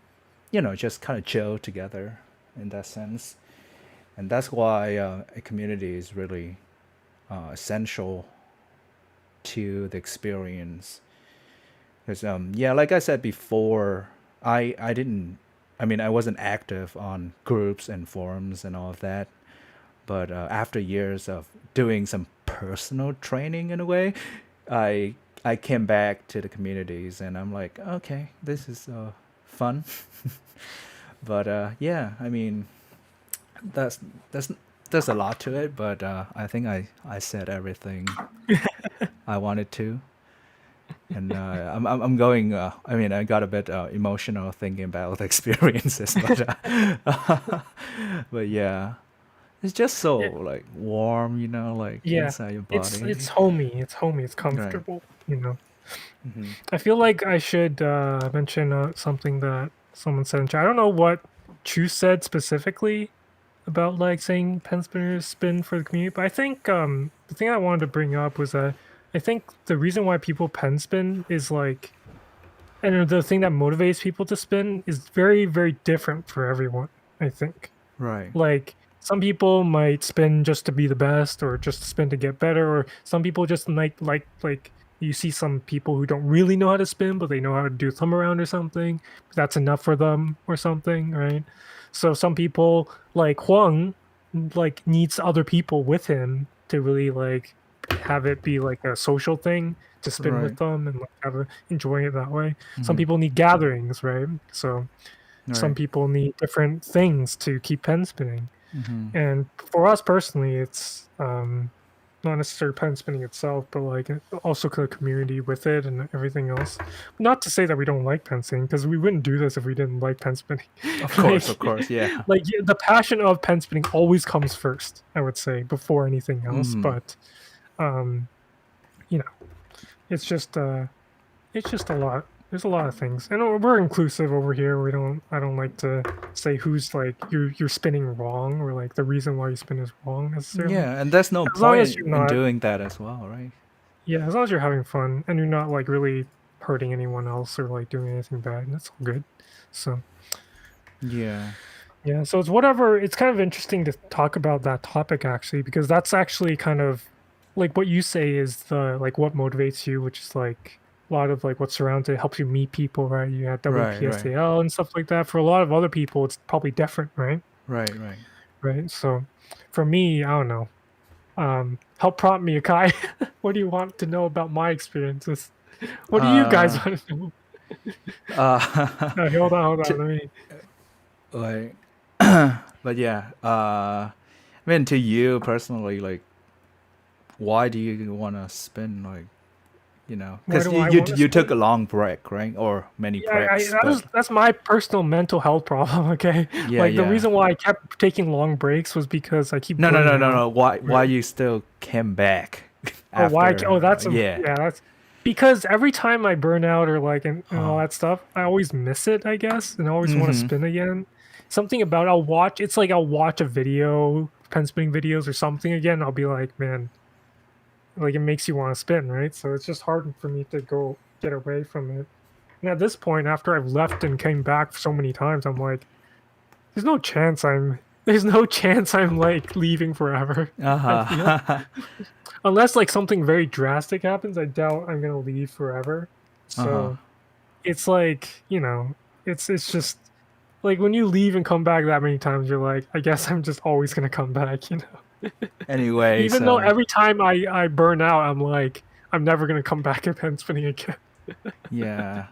B: just kind of chill together in that sense. And that's why a community is really essential to the experience. Because yeah, like I said before, I didn't. I mean, I wasn't active on groups and forums and all of that. But after years of doing some personal training in a way, I I came back to the communities, and I'm like, okay, this is fun. But yeah, I mean, that's that's there's a lot to it, but I think I said everything I wanted to. And I'm going. I mean, I got a bit emotional thinking about the experiences, but yeah, it's just so
A: Yeah.
B: like warm, like
A: Yeah.
B: inside your
A: It's
B: body.
A: it's homey. It's homey. It's
B: Right.
A: comfortable. You know.
B: Hmm.
A: I feel like I should mention something that someone said in chat. I don't know what Chu said specifically about like saying pen spinners spin for the community, but I think the thing I wanted to bring up was that I think the reason why people pen spin is like, and the thing that motivates people to spin is very, very different for everyone. I think.
B: Right.
A: Like some people might spin just to be the best or just spin to get better, or some people just might like you see some people who don't really know how to spin, but they know how to do thumb around or something. That's enough for them or something, right? So some people like Huang like needs other people with him to really like have it be like a social thing to spin with
B: Right.
A: them and like enjoying it that way. Some
B: Hmm.
A: people need gatherings, right? So some
B: Right.
A: people need different things to keep pen spinning.
B: Hmm.
A: And for us personally, it's not necessarily pen spinning itself, but like also the community with it and everything else. Not to say that we don't like pen spinning, because we wouldn't do this if we didn't like pen spinning.
B: Of course, yeah.
A: The passion of pen spinning always comes first, I would say, before anything else.
B: Hmm.
A: But um, you know, it's just it's just a lot. There's a lot of things, and we're inclusive over here. We don't. I don't like to say who's like you're spinning wrong or like the reason why you spin is wrong necessarily.
B: Yeah, and there's no
A: As long
B: point
A: as you're
B: in
A: not,
B: doing that as well, right?
A: yeah, as long as you're having fun and you're not like really hurting anyone else or like doing anything bad, that's all good. So
B: Yeah.
A: yeah, so it's whatever. It's kind of interesting to talk about that topic actually because that's actually kind of like what you say is the like what motivates you, which is like a lot of like what surrounds it helps you meet people, right? You had
B: Right. Right.
A: WPSAL and stuff like that. For a lot of other people, it's probably different, right?
B: Right. Right.
A: Right. So for me, I don't know. help prompt me, Akai. What do you want to know about my experiences? What do you guys
B: Uh,
A: want to know?
B: uh,
A: Hold
B: t-
A: on. Let me.
B: like, but yeah, I mean, to you personally, like, why do you want to spend like,
A: Why
B: because
A: do
B: you,
A: I
B: you
A: want to
B: you took
A: spend?
B: a long break, right, or many
A: Yeah,
B: breaks, but
A: that's my personal mental health problem. Okay,
B: yeah,
A: like the
B: yeah.
A: reason why I kept taking long breaks was because I keep
B: No, no, no,
A: burning
B: no,
A: out.
B: no. Why
A: Right.
B: you still came back
A: Oh, why? Oh,
B: after? Yeah.
A: yeah, that's because every time I burn out or like and all
B: Uh,
A: that stuff, I always miss it, I guess, and I always want to
B: mm-hmm.
A: spin again. Something about I'll watch. It's like I'll watch a video, pen spinning videos or something again. I'll be like, man, like it makes you want to spin, right? So it's just hard for me to go get away from it. And at this point, after I've left and came back so many times, I'm like, there's no chance there's no chance I'm like leaving forever. I feel
B: Uh-huh.
A: unless like something very drastic happens, I doubt I'm gonna leave forever.
B: Uh-huh.
A: So it's like, it's just like when you leave and come back that many times, you're like, I guess I'm just always gonna come back,
B: Anyway,
A: Even though
B: so
A: every time I burn out, I'm like, I'm never gonna come back at pen spinning again.
B: yeah.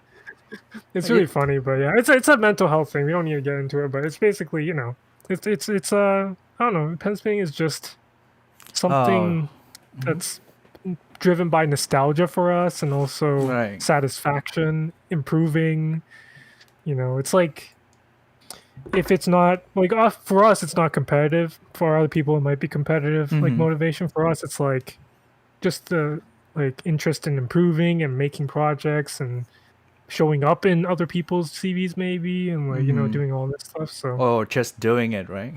A: It's
B: Like
A: really
B: it,
A: funny, but yeah, it's a mental health thing. We don't need to get into it, but it's basically, it's I don't know, pen spinning is just
B: oh,
A: something that's driven by nostalgia for us and also
B: right.
A: satisfaction, improving. It's like if it's not like for us, it's not competitive. For other people, it might be competitive. Like
B: Mm-hmm.
A: motivation for us, it's like just the like interest in improving and making projects and showing up in other people's CVs maybe and like
B: Mm-hmm.
A: doing all this stuff. So
B: Or just doing it, right?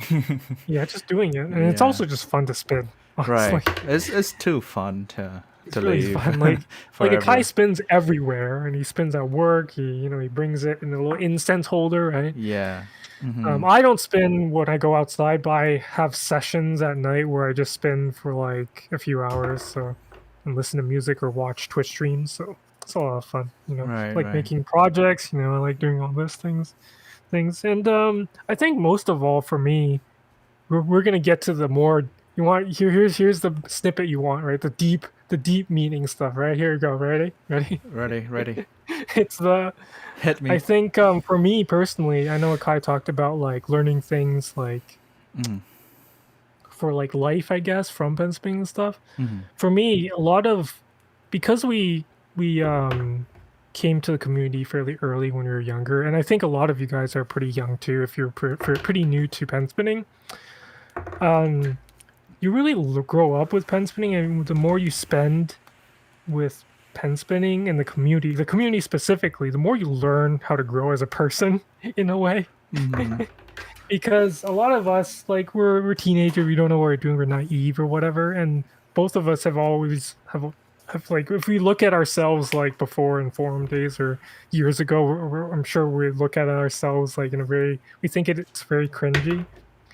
A: yeah, just doing it, and it's
B: Yeah.
A: also just fun to spin. Honestly,
B: Right. It's too fun to
A: it's really
B: leave
A: fun. Like Akai
B: forever.
A: spins everywhere, and he spins at work. He brings it in a little incense holder, right?
B: Yeah. Mm-hmm.
A: I don't spin when I go outside, but I have sessions at night where I just spin for like a few hours, so and listen to music or watch Twitch streams. So it's a lot of fun.
B: Right,
A: Like
B: right.
A: making projects. I like doing all those things. And I think most of all for me, we're gonna get to the more you want. Here's the snippet you want, right? The deep meaning stuff, right? Here you go. Ready?
B: Ready, ready.
A: It's the
B: Hit
A: I
B: me.
A: think for me personally, I know Akai talked about like learning things like
B: Mm-hmm.
A: for like life, I guess, from pen spinning and stuff.
B: Mm-hmm.
A: For me, a lot of because we came to the community fairly early when we were younger, and I think a lot of you guys are pretty young too. If you're pretty new to pen spinning, um, you really grow up with pen spinning, and the more you spend with pen spinning and the community specifically, the more you learn how to grow as a person in a way.
B: Mm-hmm.
A: Because a lot of us, like we're teenagers, we don't know what we're doing, we're naive or whatever, and both of us have always have like if we look at ourselves like before in forum days or years ago, I'm sure we look at ourselves like in a very we think it's very cringy,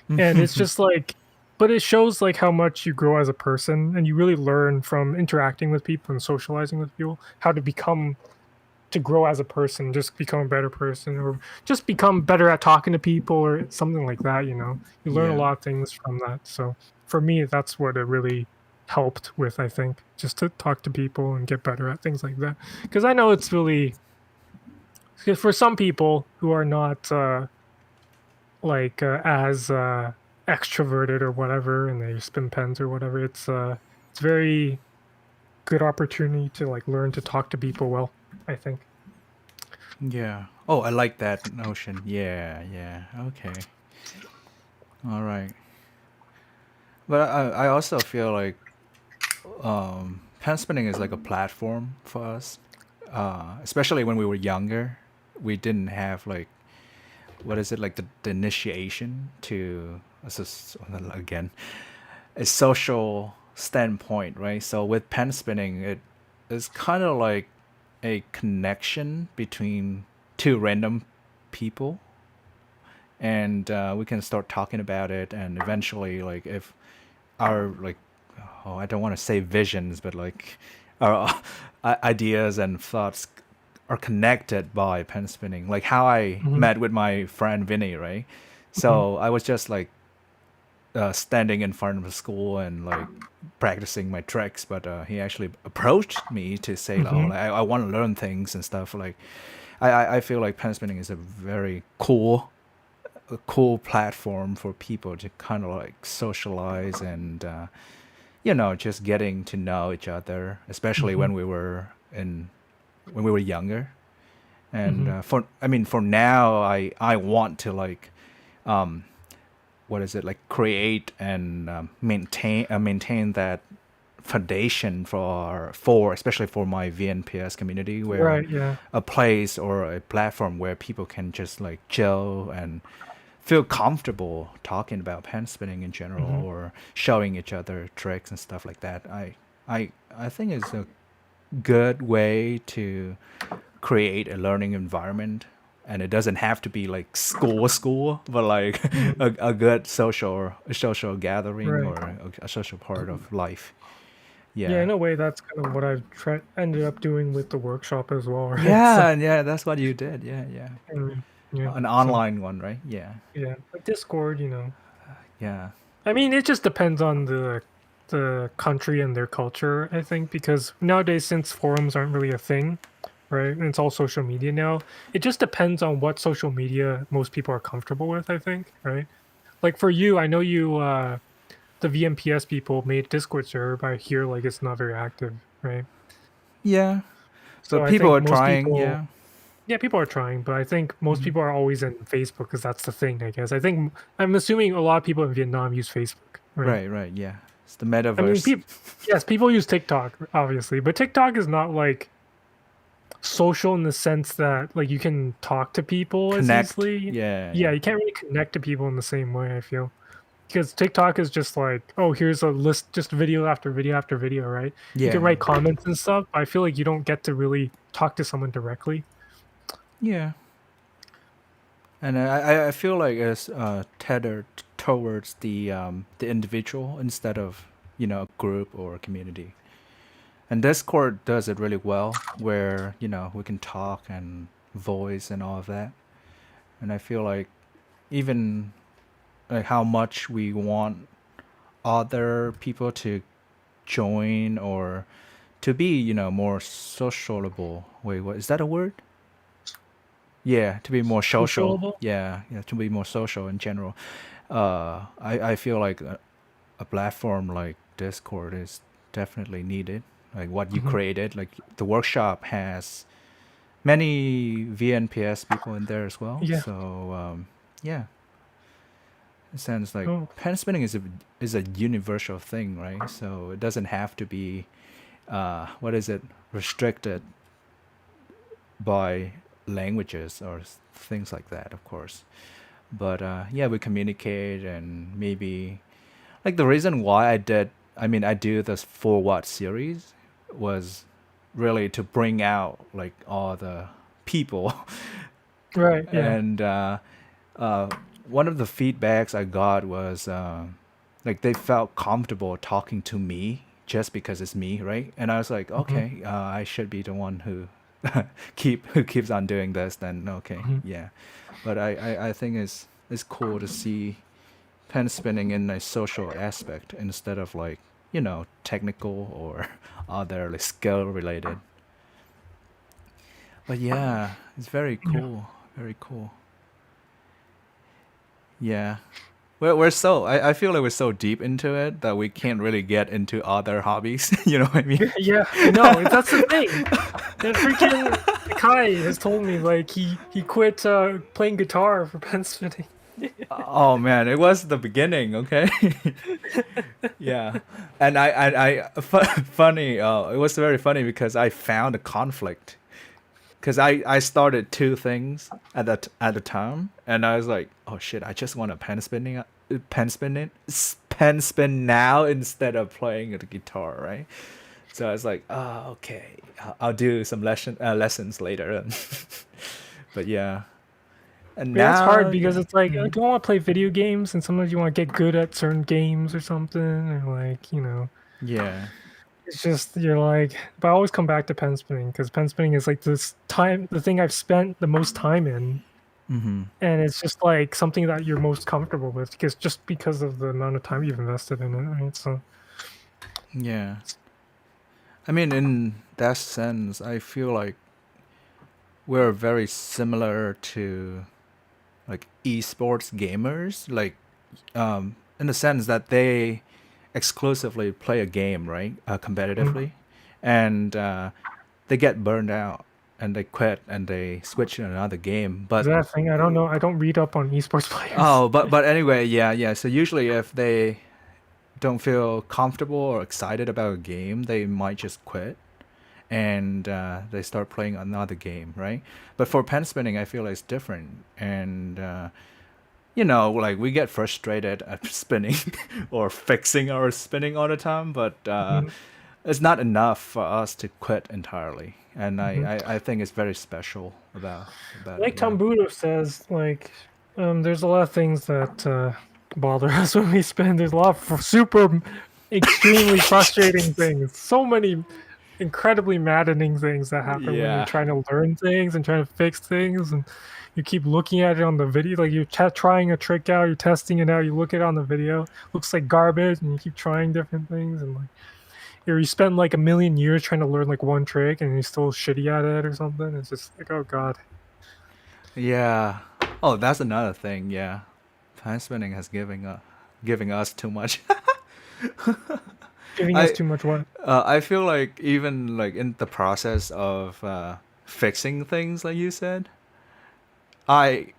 A: and it's just like but it shows like how much you grow as a person and you really learn from interacting with people and socializing with people how to grow as a person, just become a better person, or just become better at talking to people, or something like that. You learn a
B: Yeah.
A: lot of things from that. So for me, that's what it really helped with. I think just to talk to people and get better at things like that. Because I know it's really 'cause for some people who are not like as extroverted or whatever, and they spin pens or whatever. It's very good opportunity to like learn to talk to people well. I think.
B: Yeah. Oh, I like that notion. Yeah, yeah. Okay. All right. But I also feel like pen spinning is like a platform for us. Especially when we were younger, we didn't have like what is it like the initiation to again a social standpoint, right? So with pen spinning, it is kind of like a connection between two random people, and we can start talking about it, and eventually, like if our like, oh, I don't want to say visions, but like our ideas and thoughts are connected by pen spinning. Like how I
A: Hmm.
B: met with my friend Vinny, right?
A: Hmm.
B: So I was just like standing in front of the school and like practicing my tricks, but he actually approached me to say, like, oh,
A: Mm-hmm.
B: like, I want to learn things and stuff. Like, I feel like pen spinning is a cool platform for people to kind of like socialize and just getting to know each other, especially
A: Mm-hmm.
B: when we were younger. And
A: Mm-hmm.
B: for now, I want to like what is it, like create and maintain that foundation for especially for my VNPS community, where
A: Right. Yeah.
B: a place or a platform where people can just like chill and feel comfortable talking about pen spinning in general
A: Mm-hmm.
B: or showing each other tricks and stuff like that. I think it's a good way to create a learning environment, and it doesn't have to be like school, but like
A: Mm-hmm.
B: a good social gathering
A: Right.
B: or a social part of life.
A: Yeah.
B: Yeah.
A: In a way, that's kind of what I've ended up doing with the workshop as well, right? So,
B: Yeah, and yeah, that's what you did. Yeah, yeah.
A: yeah.
B: An
A: So
B: online one, right? Yeah.
A: yeah, but Discord,
B: Yeah.
A: I mean, it just depends on the country and their culture, I think, because nowadays since forums aren't really a thing, right? And it's all social media now. It just depends on what social media most people are comfortable with, I think, right? Like for you, I know you the VMPS people made Discord server, but I hear like it's not very active, right?
B: Yeah.
A: So
B: But
A: I
B: people
A: think
B: are
A: most
B: trying,
A: people,
B: yeah.
A: yeah, people are trying, but I think most
B: Mhm.
A: people are always in Facebook because that's the thing, I guess. I'm assuming a lot of people in Vietnam use Facebook, right?
B: Right, right, yeah. It's the
A: I mean,
B: metaverse.
A: people, yes, people use TikTok, obviously, but TikTok is not like social in the sense that like you can talk to people as
B: Connect.
A: easily.
B: Yeah,
A: Yeah,
B: yeah.
A: you can't really connect to people in the same way, I feel. Because TikTok is just like, oh, here's a list, just video after video after video, right? You can
B: Yeah.
A: write comments and stuff, but I feel like you don't get to really talk to someone directly.
B: Yeah. And I feel like it's tethered towards the individual instead of, a group or a community. And Discord does it really well, where we can talk and voice and all of that. And I feel like even like how much we want other people to join or to be more sociable. Wait, what is that a word? Yeah, to be more social.
A: Socialable?
B: Yeah, yeah, to be more social in general. I feel like a platform like Discord is definitely needed. Like what you
A: Hmm.
B: created, like the workshop has many VNPS people in there as well.
A: Yeah.
B: So yeah, it sounds like
A: Oh,
B: pen spinning is a universal thing, right? So it doesn't have to be what is it, restricted by languages or things like that, of course. But yeah, we communicate and maybe like the reason why I do this For What series was really to bring out like all the people.
A: right. Yeah.
B: And uh, one of the feedbacks I got was like they felt comfortable talking to me just because it's me, right? And I was like,
A: Hmm.
B: okay, I should be the one who keeps on doing this. Then okay,
A: Hmm.
B: yeah. But I think it's cool to see pen spinning in a social aspect instead of like technical or other like skill related. But yeah, it's very
A: Yeah.
B: cool, very cool. Yeah. We're so I feel like we're so deep into it that we can't really get into other hobbies. You know what I mean?
A: Yeah. I know. That's the thing. That freaking Akai has told me like he quit playing guitar for pen spinning.
B: Oh man, it was the beginning, okay? Yeah. And funny, it was very funny because I found a conflict because I started two things at the time, and I was like, oh shit, I just want to pen spin now instead of playing the guitar, right? So I was like, oh okay, I'll do some lessons later. But yeah, and
A: Yeah, it's hard
B: now
A: because
B: yeah.
A: it's like,
B: Mhm.
A: do I want to play video games? And sometimes you want to get good at certain games or something, or like,
B: Yeah.
A: it's just you're like. But I always come back to pen spinning because pen spinning is like this time, the thing I've spent the most time in. and it's just like something that you're most comfortable with because of the amount of time you've invested in it, right? So
B: Yeah. I mean, in that sense, I feel like we're very similar to like esports gamers, like in the sense that they exclusively play a game, right, competitively, and they get burned out and they quit and they switch to another game.
A: is
B: But
A: that a thing? I don't know. I don't read up on esports players.
B: oh, but anyway, yeah. So usually, if they don't feel comfortable or excited about a game, they might just quit and they start playing another game, right? But for pen spinning, I feel like it's different, and like we get frustrated at spinning or fixing our spinning all the time, but
A: Mhm,
B: it's not enough for us to quit entirely. And
A: mhm.
B: I think it's very special about it.
A: Like
B: Yeah.
A: Tambudo says, like there's a lot of things that bother us when we spin. There's a lot of super, extremely frustrating things. So many incredibly maddening things that happen when you're
B: Yeah.
A: trying to learn things and trying to fix things, and you keep looking at it on the video. Like you're trying a trick out, you're testing it out. You look at it on the video, looks like garbage, and you keep trying different things, and like or you spend like a million years trying to learn like one trick, and you're still shitty at it or something. It's just like, oh god,
B: Yeah. Oh, that's another thing. Yeah. Time spinning has giving us too much.
A: giving us
B: I
A: too much what?
B: I feel like even like in the process of fixing things, like you said, I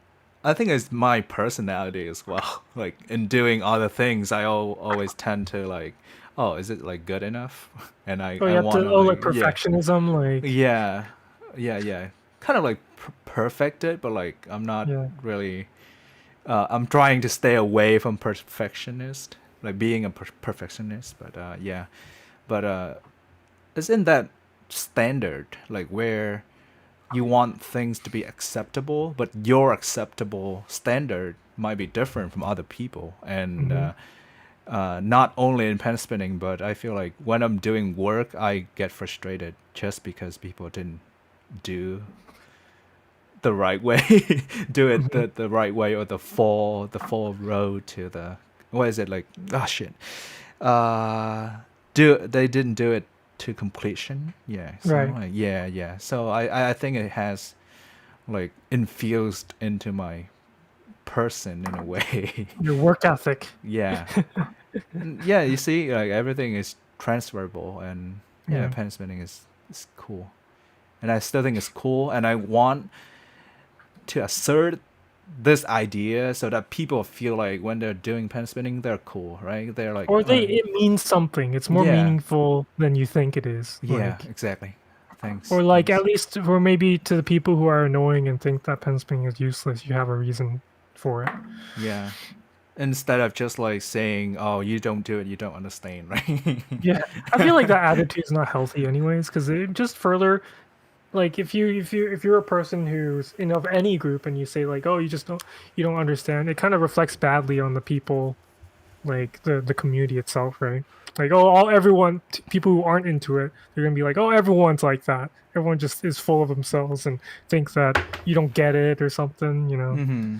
B: I think it's my personality as well. Like in doing other things, I always tend to like, oh, is it like good enough? And
A: Oh,
B: I
A: you have
B: want
A: to.
B: to
A: Oh, like
B: like, yeah,
A: perfectionism, like
B: yeah, yeah, kind of like perfect it, but like I'm not
A: yeah.
B: really. I'm trying to stay away from perfectionist, like being a perfectionist. But yeah, but isn't that standard, like where you want things to be acceptable, but your acceptable standard might be different from other people. And
A: Hmm.
B: not only in pen spinning, but I feel like when I'm doing work, I get frustrated just because people didn't do the right way, do it
A: Hmm.
B: the right way, or the full road to the, what is it, like, oh shit, uh do they didn't do it to completion. Yeah, something
A: Right.
B: like, yeah. So I think it has like infused into my person in a way.
A: Your work ethic.
B: Yeah. Yeah, you see, like everything is transferable, and yeah,
A: Yeah.
B: pen spinning is cool. And I still think it's cool, and I want to assert this idea so that people feel like when they're doing pen spinning, they're cool, right? They're like,
A: Or it means something. It's more
B: yeah,
A: meaningful than you think it is.
B: yeah,
A: Like,
B: exactly. Thanks,
A: or like at
B: thanks.
A: least for maybe to the people who are annoying and think that pen spinning is useless, you have a reason for it.
B: Yeah. Instead of just like saying, "Oh, you don't do it, you don't understand," right?
A: Yeah, I feel like that attitude is not healthy, anyways, because it just further like if you're a person who's in of any group and you say like, oh, you don't understand, it kind of reflects badly on the people, like the community itself, right? Like, oh, people who aren't into it, they're gonna be like, oh, everyone's like that. Everyone just is full of themselves and thinks that you don't get it or something, you know.
B: Mm-hmm.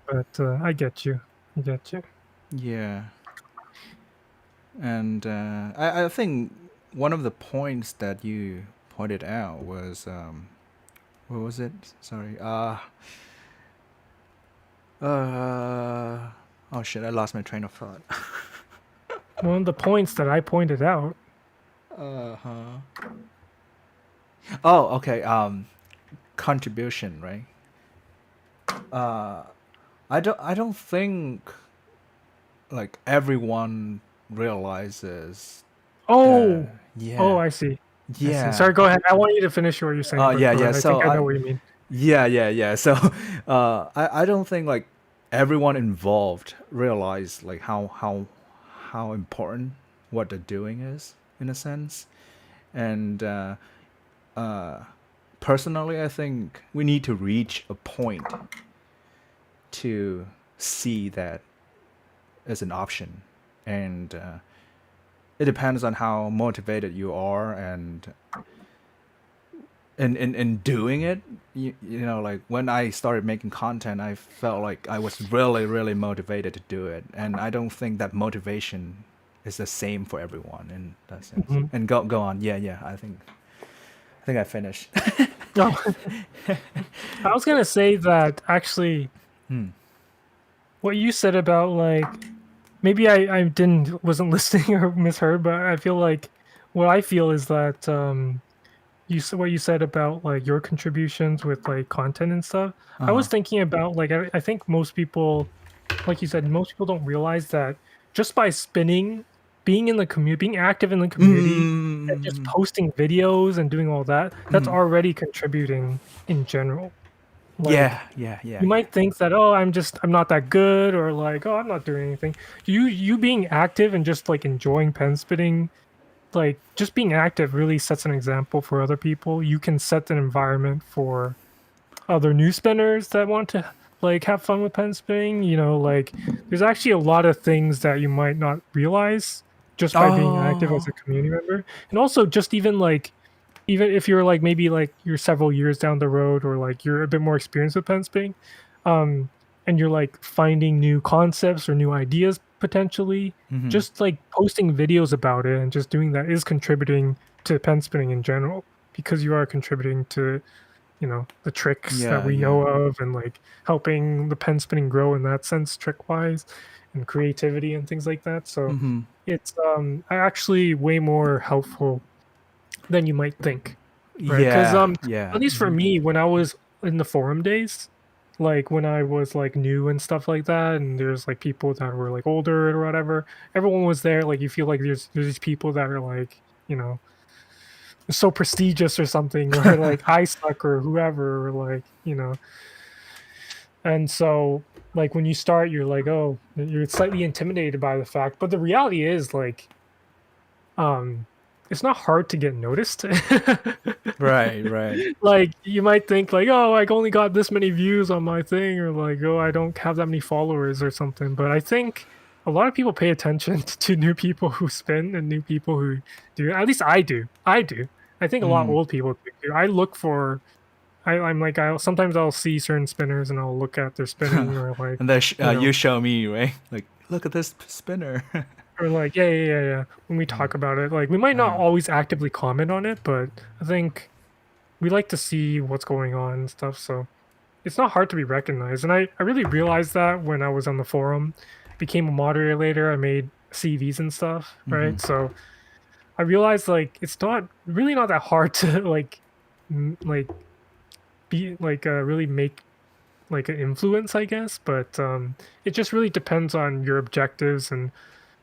A: But I get you. I get you.
B: Yeah. And I think one of the points that you pointed out was, what was it? Sorry. Oh shit! I lost my train of thought.
A: One of the points that I pointed out.
B: Uh huh. Oh, okay. Contribution, right? Uh, I don't think like everyone realizes. Uh,
A: Oh, oh,
B: yeah,
A: I see. I see.
B: yeah.
A: Sorry, go ahead. I want you to finish what you're saying, but
B: Yeah,
A: go
B: yeah.
A: ahead. I
B: So
A: think I know what you mean.
B: yeah. So, I don't think like everyone involved realize like how important what they're doing is, in a sense. And uh, personally, I think we need to reach a point to see that as an option, and it depends on how motivated you are, and in doing it, you know, like when I started making content, I felt like I was really, really motivated to do it. And I don't think that motivation is the same for everyone in that sense.
A: Mhm.
B: And go on. Yeah, yeah. I think I finished.
A: No, I was gonna say that actually, what you said about like maybe I didn't wasn't listening or misheard, but I feel like what I feel is that what you said about like your contributions with like content and stuff. I was
B: Uh-huh.
A: thinking about like I think most people, like you said, most people don't realize that just by spinning, being in the community, being active in the community, and just
B: Mm,
A: posting videos and doing all that, that's already contributing in general. Like
B: yeah, yeah, yeah,
A: you
B: yeah.
A: might think that, oh, I'm not that good, or like, oh, I'm not doing anything. You being active and just like enjoying pen spitting, like just being active really sets an example for other people. You can set an environment for other new spinners that want to like have fun with pen spinning. You know, like there's actually a lot of things that you might not realize just by being active as
B: Oh.
A: a community member. And also just even if you're like maybe like you're several years down the road or like you're a bit more experienced with pen spinning, um, and you're like finding new concepts or new ideas potentially, just like posting videos about it and just doing that is contributing to pen spinning in general because you are contributing to, you know, the tricks that
B: Yeah,
A: we
B: yeah.
A: know of and like helping the pen spinning grow in that sense trick wise and creativity and things like that. So it's actually way more helpful than you might think, right? Because
B: Yeah, yeah.
A: at least for me, when I was in the forum days, like when I was like new and stuff like that, and there's like people that were like older or whatever, everyone was there. Like you feel like there's these people that are like, you know, so prestigious or something, or like I suck or whoever, or like, you know. And so like when you start, you're like, oh, you're slightly intimidated by the fact. But the reality is like um it's not hard to get noticed.
B: Right, right.
A: Like you might think like, oh, I only got this many views on my thing, or like, oh, I don't have that many followers or something. But I think a lot of people pay attention to new people who spin and new people who do. At least I do. I do. I think a lot of old people do too. I look for. I'm like I'll see certain spinners and I'll look at their spinning or like,
B: And then
A: you know,
B: you show me, right? Like, look at this spinner.
A: or like yeah. When we talk about it, like we might not always actively comment on it, but I think we like to see what's going on and stuff. So it's not hard to be recognized. And I really realized that when I was on the forum, became a moderator later, I made CVs and stuff, right? So I realized like it's not really not that hard to like like be like really make like an influence, I guess. But it just really depends on your objectives and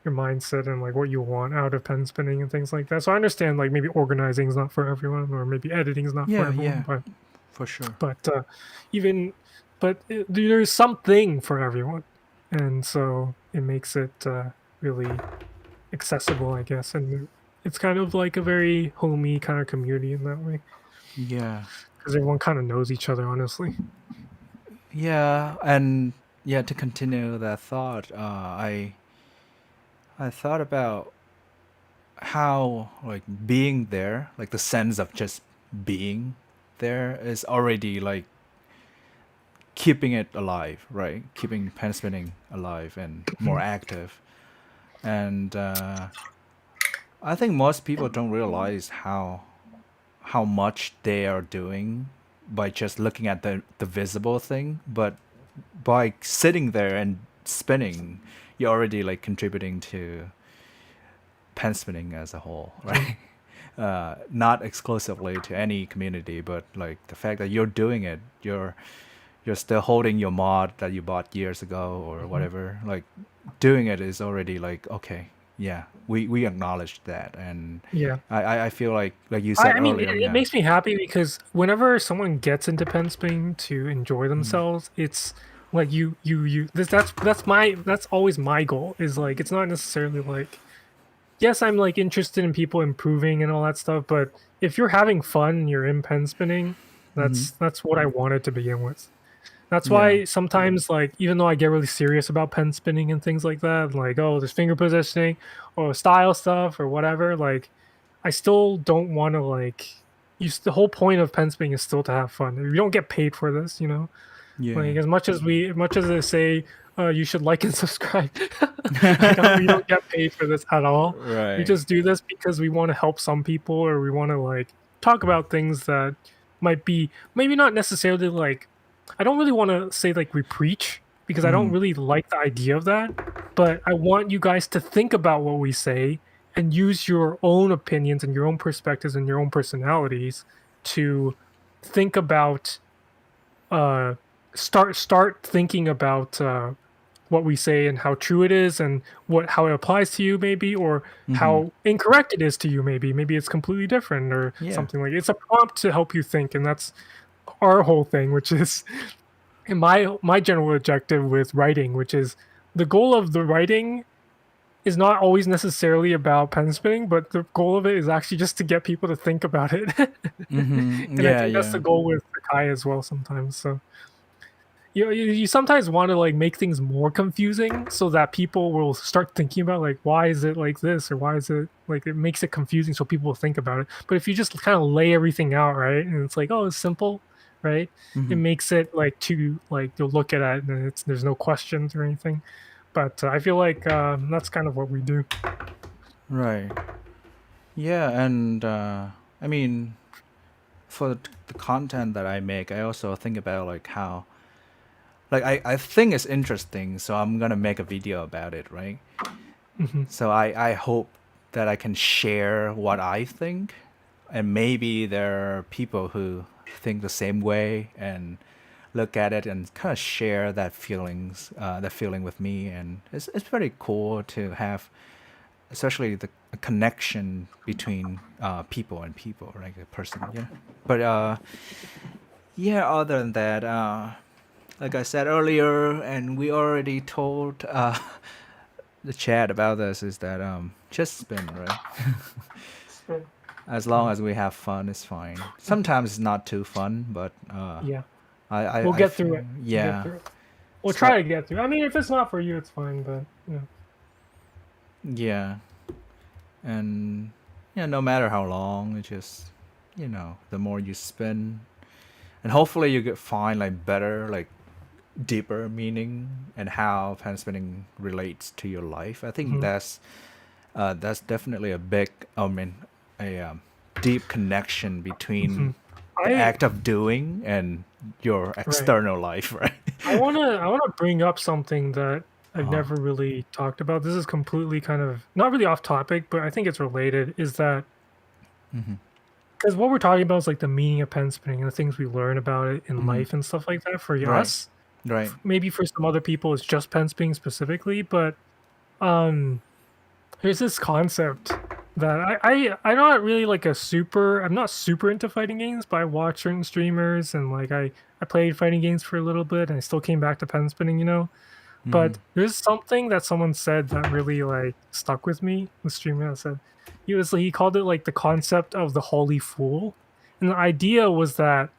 A: your mindset and like what you want out of pen spinning and things like that. So I understand like maybe organizing is not for everyone or maybe editing is not for
B: Yeah,
A: everyone,
B: yeah, for sure.
A: but even there's something for everyone, and so it makes it really accessible, I guess, and it's kind of like a very homey kind of community in that way
B: Yeah,
A: because everyone kind of knows each other, honestly.
B: yeah, and yeah. To continue that thought, I thought about how like being there, like the sense of just being there, is already like keeping it alive, right? Keeping pen spinning alive and more active. And I think most people don't realize how much they are doing by just looking at the visible thing, but by sitting there and spinning, you're already like contributing to pen spinning as a whole, right? Not exclusively to any community, but like the fact that you're doing it, you're still holding your mod that you bought years ago or
A: Mhm.
B: whatever. Like doing it is already like okay, yeah, we acknowledge that, and
A: Yeah.
B: I feel like you said
A: I mean,
B: earlier,
A: it
B: yeah.
A: makes me happy because whenever someone gets into pen spinning to enjoy themselves, it's like that's always my goal is like it's not necessarily like yes, I'm like interested in people improving and all that stuff, but if you're having fun and you're in pen spinning, that's what I wanted to begin with. That's
B: Yeah.
A: why sometimes like even though I get really serious about pen spinning and things like that, like oh, there's finger positioning or style stuff or whatever, like I still don't want to like the whole point of pen spinning is still to have fun. We don't get paid for this, you know.
B: Yeah.
A: Like as much as they say you should like and subscribe, we don't get paid for this at all. We
B: Right.
A: just do this because we want to help some people, or we want to like talk about things that might be maybe not necessarily like. I don't really want to say like we preach because I don't
B: Mhm.
A: really like the idea of that. But I want you guys to think about what we say and use your own opinions and your own perspectives and your own personalities to think about uh start thinking about what we say and how true it is and what how it applies to you maybe, or
B: Mhm.
A: how incorrect it is to you maybe it's completely different or
B: Yeah.
A: something. Like it's a prompt to help you think, and that's our whole thing, which is in my general objective with writing, which is the goal of the writing is not always necessarily about pen spinning, but the goal of it is actually just to get people to think about it.
B: Mhm.
A: And I
B: Yeah,
A: think that's
B: yeah.
A: the goal with Akai as well sometimes. So you sometimes want to like make things more confusing so that people will start thinking about like why is it like this, or why is it like, it makes it confusing so people will think about it. But if you just kind of lay everything out, right, and it's like, oh, it's simple, right, it
B: Mhm.
A: makes it like too like you'll look at it and there's no questions or anything. But I feel like that's kind of what we do.
B: Right. Yeah, and I mean, for the content that I make, I also think about like how, like I think it's interesting, so I'm gonna make a video about it, right?
A: Hmm.
B: So I hope that I can share what I think, and maybe there are people who think the same way and look at it and kind of share that feeling with me, and it's pretty cool to have, especially the connection between people and people, right? A person, yeah. But yeah, other than that, like I said earlier, and we already told the chat about this, is that just spin, right? As long as we have fun, it's fine. Sometimes it's not too fun, but
A: Yeah, we'll
B: I
A: get through
B: feel,
A: it. We'll get
B: yeah.
A: through it. We'll
B: It's like,
A: try to get through. I mean, if it's not for you, it's fine. But
B: yeah, and yeah, no matter how long, it just, the more you spin, and hopefully you get find like better, like deeper meaning and how pen spinning relates to your life. I think
A: mhm.
B: that's definitely a big, I mean, a deep connection between
A: Mhm.
B: the
A: I
B: act of doing and your
A: Right.
B: external life, right?
A: I wanna bring up something that I've
B: Uh-huh.
A: never really talked about. This is completely kind of not really off topic, but I think it's related. Is that
B: Mm-hmm.
A: because what we're talking about is like the meaning of pen spinning and the things we learn about it in
B: Mm-hmm.
A: life and stuff like that. For
B: Right.
A: us,
B: Right.
A: maybe for some other people, it's just pen spinning specifically. But um, there's this concept that I'm not really like I'm not super into fighting games, but I watch certain streamers and like I played fighting games for a little bit and I still came back to pen spinning, you know.
B: Mm-hmm.
A: But there's something that someone said that really like stuck with me. The streamer that said he called it like the concept of the holy fool, and the idea was that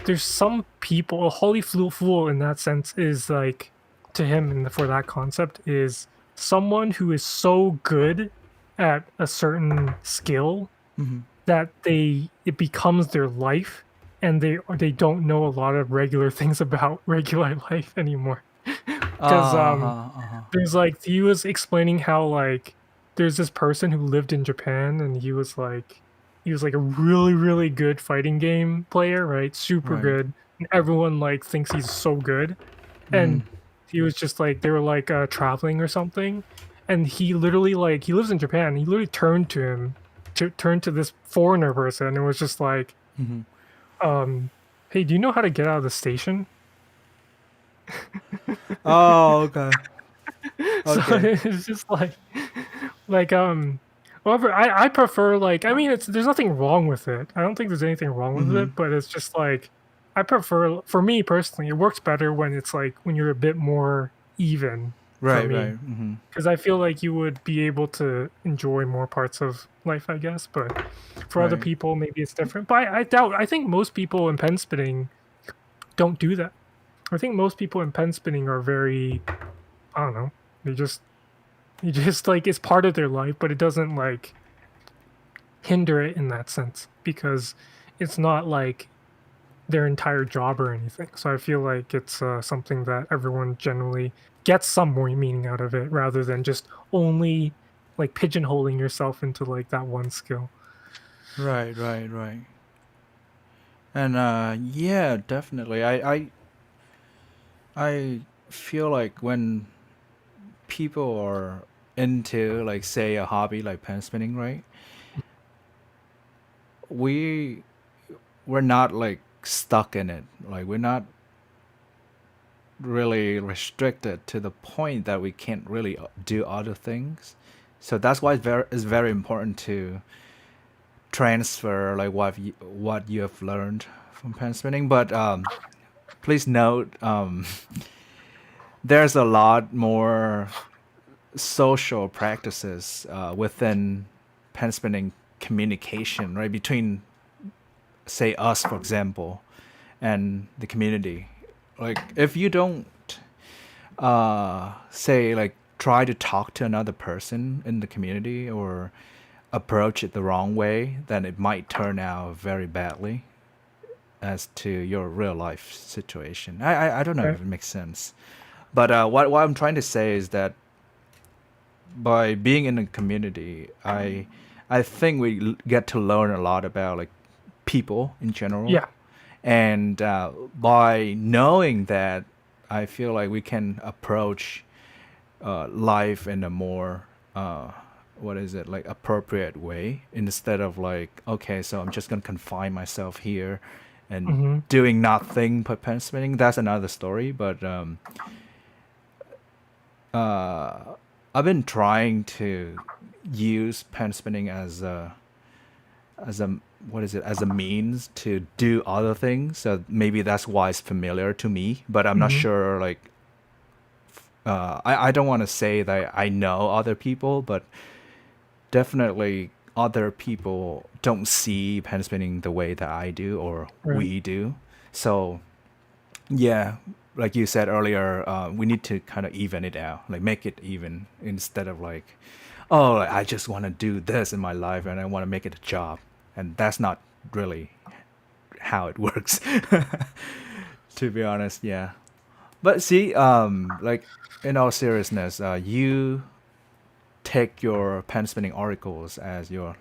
A: there's some people a fool in that sense is like to him and for that concept is someone who is so good at a certain skill
B: Mm-hmm.
A: that it becomes their life, and they don't know a lot of regular things about regular life anymore. Because
B: Uh-huh. Uh-huh.
A: there's like he was explaining how like there's this person who lived in Japan, and he was like a really really good fighting game player, right? Super
B: Right.
A: good, and everyone like thinks he's so good.
B: Mm-hmm.
A: And he was just like they were like traveling or something, and he literally like he lives in Japan. He literally turned to this foreigner person and was just like,
B: Mm-hmm.
A: "Hey, do you know how to get out of the station?"
B: Oh, okay.
A: So
B: Okay.
A: it's just like however I prefer like I mean it's there's nothing wrong with it. I don't think there's anything wrong with
B: Mm-hmm.
A: it, but it's just like I prefer for me personally, it works better when it's like when you're a bit more even for
B: Right,
A: me.
B: right. Mm-hmm.
A: Because I feel like you would be able to enjoy more parts of life, I guess. But for other
B: Right.
A: people, maybe it's different. But I doubt. I think most people in pen spinning don't do that. I think most people in pen spinning are very. I don't know. They just like it's part of their life, but it doesn't like hinder it in that sense because it's not like their entire job or anything. So I feel like it's something that everyone generally gets some more meaning out of it rather than just only like pigeonholing yourself into like that one skill.
B: Right, right, right. And yeah, definitely. I feel like when people are into like say a hobby like pen spinning, right? We we're not like stuck in it. Like we're not really restricted to the point that we can't really do other things. So that's why it's very important to transfer like what you have learned from pen spinning. But please note, there's a lot more social practices within pen spinning communication, right? Between say us, for example, and the community. Like if you don't say like try to talk to another person in the community or approach it the wrong way, then it might turn out very badly as to your real life situation. I don't know
A: Right.
B: if it makes sense. But what I'm trying to say is that by being in a community, I think we get to learn a lot about like people in general,
A: Yeah.
B: and by knowing that, I feel like we can approach life in a more what is it like appropriate way instead of like okay, so I'm just gonna confine myself here and
A: Hmm.
B: doing nothing but pen spinning. That's another story, but I've been trying to use pen spinning as a what is it as a means to do other things. So maybe that's why it's familiar to me, but I'm not
A: Hmm.
B: sure. Like, I don't want to say that I know other people, but definitely other people don't see pen spinning the way that I do or
A: Right.
B: we do. So yeah, like you said earlier, we need to kind of even it out, like make it even instead of like, oh, I just want to do this in my life and I want to make it a job, and that's not really how it works. To be honest, yeah. But see, like in all seriousness, you take your pen spinning articles as your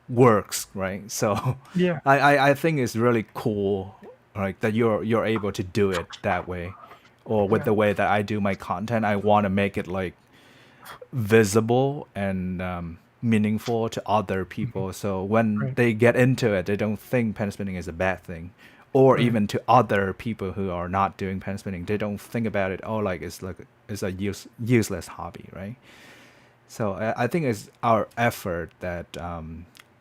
B: works, right? So
A: Yeah.
B: I think it's really cool, like that you're able to do it that way, or with
A: Yeah.
B: the way that I do my content. I want to make it like visible and meaningful to other
A: Hmm.
B: people. So when
A: Right.
B: they get into it, they don't think pen spinning is a bad thing, or
A: Right.
B: even to other people who are not doing pen spinning, they don't think about it. Oh, like it's a useless hobby, right? So I think it's our effort that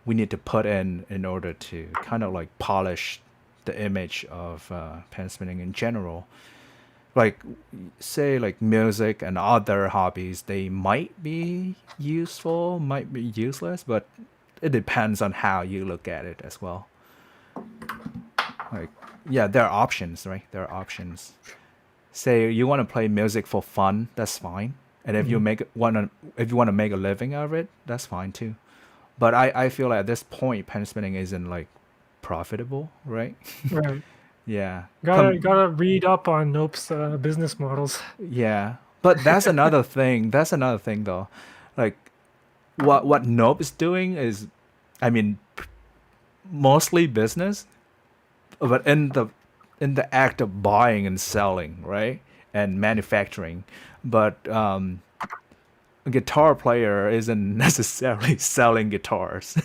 B: we need to put in order to kind of like polish the image of pen spinning in general. Like say like music and other hobbies, they might be useful, might be useless, but it depends on how you look at it as well. Like yeah, there are options, right? There are options. Say you want to play music for fun, that's fine. And if you
A: Hmm.
B: want to make a living out of it, that's fine too. But I feel like at this point, pen spinning isn't like profitable, right?
A: Right.
B: Yeah.
A: Gotta read up on Nope's business models.
B: Yeah. But that's another thing. That's another thing though. Like what Nope is doing is, I mean, mostly business, but in the act of buying and selling, right? And manufacturing. But a guitar player isn't necessarily selling guitars.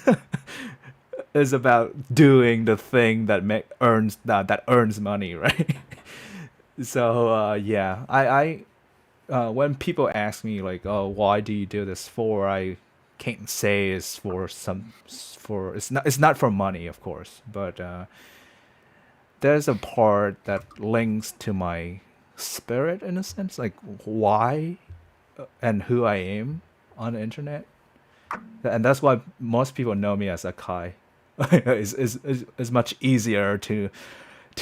B: It's about doing the thing that that earns money, right? So yeah, when people ask me like, oh, why do you do this for? I can't say it's for it's not for money, of course, but there's a part that links to my spirit in a sense, like why and who I am on the internet, and that's why most people know me as Akai. It's much easier to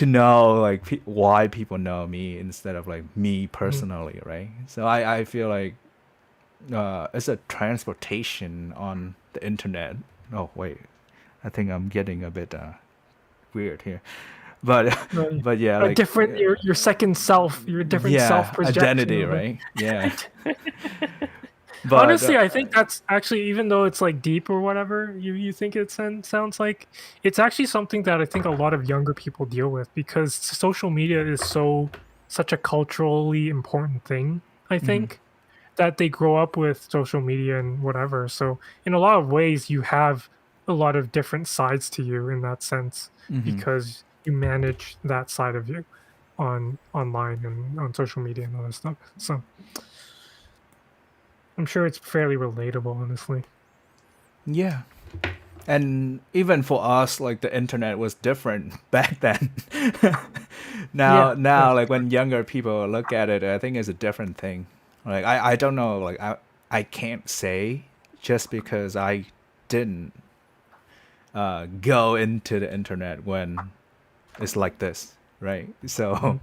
B: know like why people know me instead of like me
A: Mhm.
B: personally, right? So I feel like it's a transportation on the internet. Oh wait, I think I'm getting a bit weird here, but
A: No,
B: but yeah,
A: a
B: like
A: different your second self, your different self
B: yeah,
A: projection
B: identity,
A: of
B: right? Yeah,
A: it.
B: but
A: Honestly, I think that's actually, even though it's like deep or whatever you think it sounds like, it's actually something that I think a lot of younger people deal with because social media is such a culturally important thing. I
B: mhm,
A: think that they grow up with social media and whatever. So in a lot of ways, you have a lot of different sides to you in that sense
B: mhm.
A: because you manage that side of you on online and on social media and other stuff. So I'm sure it's fairly relatable, honestly.
B: Yeah, and even for us, like the internet was different back then.
A: Yeah, yeah,
B: Now, like when younger people look at it, I think it's a different thing. Like I don't know, like I can't say just because I didn't go into the internet when it's like this, right?
A: mhm,
B: So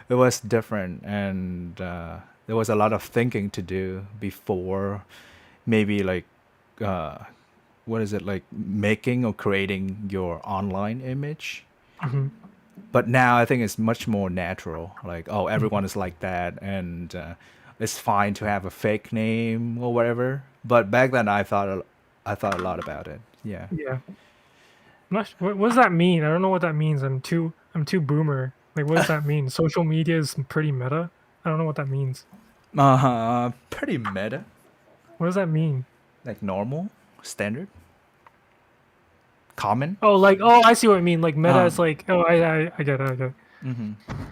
B: it was different, and there was a lot of thinking to do before maybe like uh, what is it, like making or creating your online image.
A: mhm,
B: But now I think it's much more natural. Like, oh,
A: mhm.
B: everyone is like that, and it's fine to have a fake name or whatever. But back then, I thought a lot about it. Yeah.
A: Yeah. What does that mean? I don't know what that means. I'm too boomer. Like, what does that mean? Social media is pretty meta. I don't know what that means.
B: Pretty meta,
A: What does that mean?
B: like normal, standard, common,
A: Oh, like, oh, I see what I mean. Like meta is
B: um,
A: like, oh, I get it, I get it.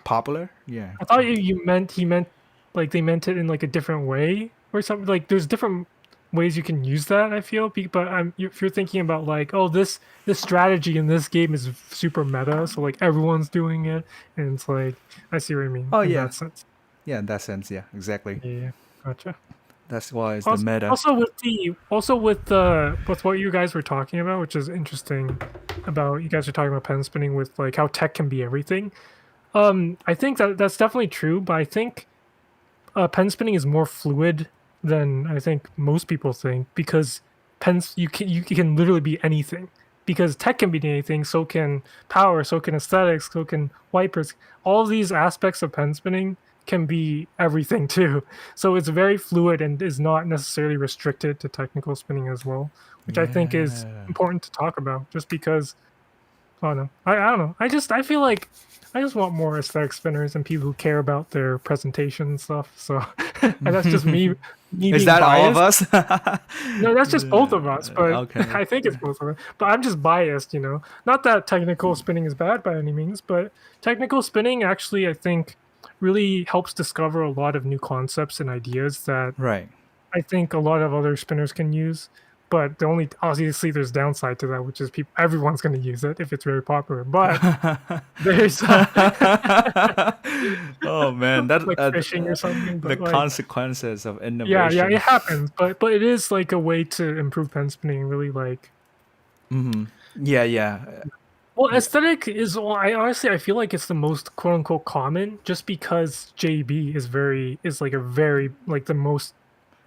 B: popular. Yeah.
A: I thought you meant he meant like they meant it in like a different way or something. Like there's different ways you can use that. I feel, but if you're thinking about like, oh, this strategy in this game is super meta, so like everyone's doing it, and it's like I see what you mean
B: Oh
A: in
B: yeah,
A: that sense.
B: yeah. In that sense, yeah, exactly.
A: Yeah, yeah, gotcha.
B: That's why it's the
A: Also,
B: meta.
A: also with what you guys were talking about, which is interesting about you guys are talking about pen spinning with like how tech can be everything. I think that's definitely true, but I think pen spinning is more fluid than I think most people think because pens you can literally be anything because tech can be anything, so can power, so can aesthetics, so can wipers. All of these aspects of pen spinning can be everything too. So it's very fluid and is not necessarily restricted to technical spinning as well, which I think is
B: Yeah.
A: important to talk about just because I don't know. I don't know. I feel like I just want more aesthetic spinners and people who care about their presentation and stuff. So and that's just me
B: Is
A: being
B: that all of
A: biased.
B: us?
A: No, that's just both of us, but
B: Okay.
A: I think it's both of us. But I'm just biased. Not that technical spinning is bad by any means, but technical spinning actually I think really helps discover a lot of new concepts and ideas that
B: Right.
A: I think a lot of other spinners can use, but the only obviously there's downside to that, which is everyone's going to use it if it's very popular. But there's
B: Oh man, that
A: like fishing or something.
B: the
A: But like,
B: consequences of
A: yeah, yeah, it
B: innovation.
A: happens. But it is like a way to improve pen spinning. Really like,
B: Yeah, yeah.
A: well, aesthetic is. Well, I feel like it's the most quote unquote common, just because JB is like a very like the most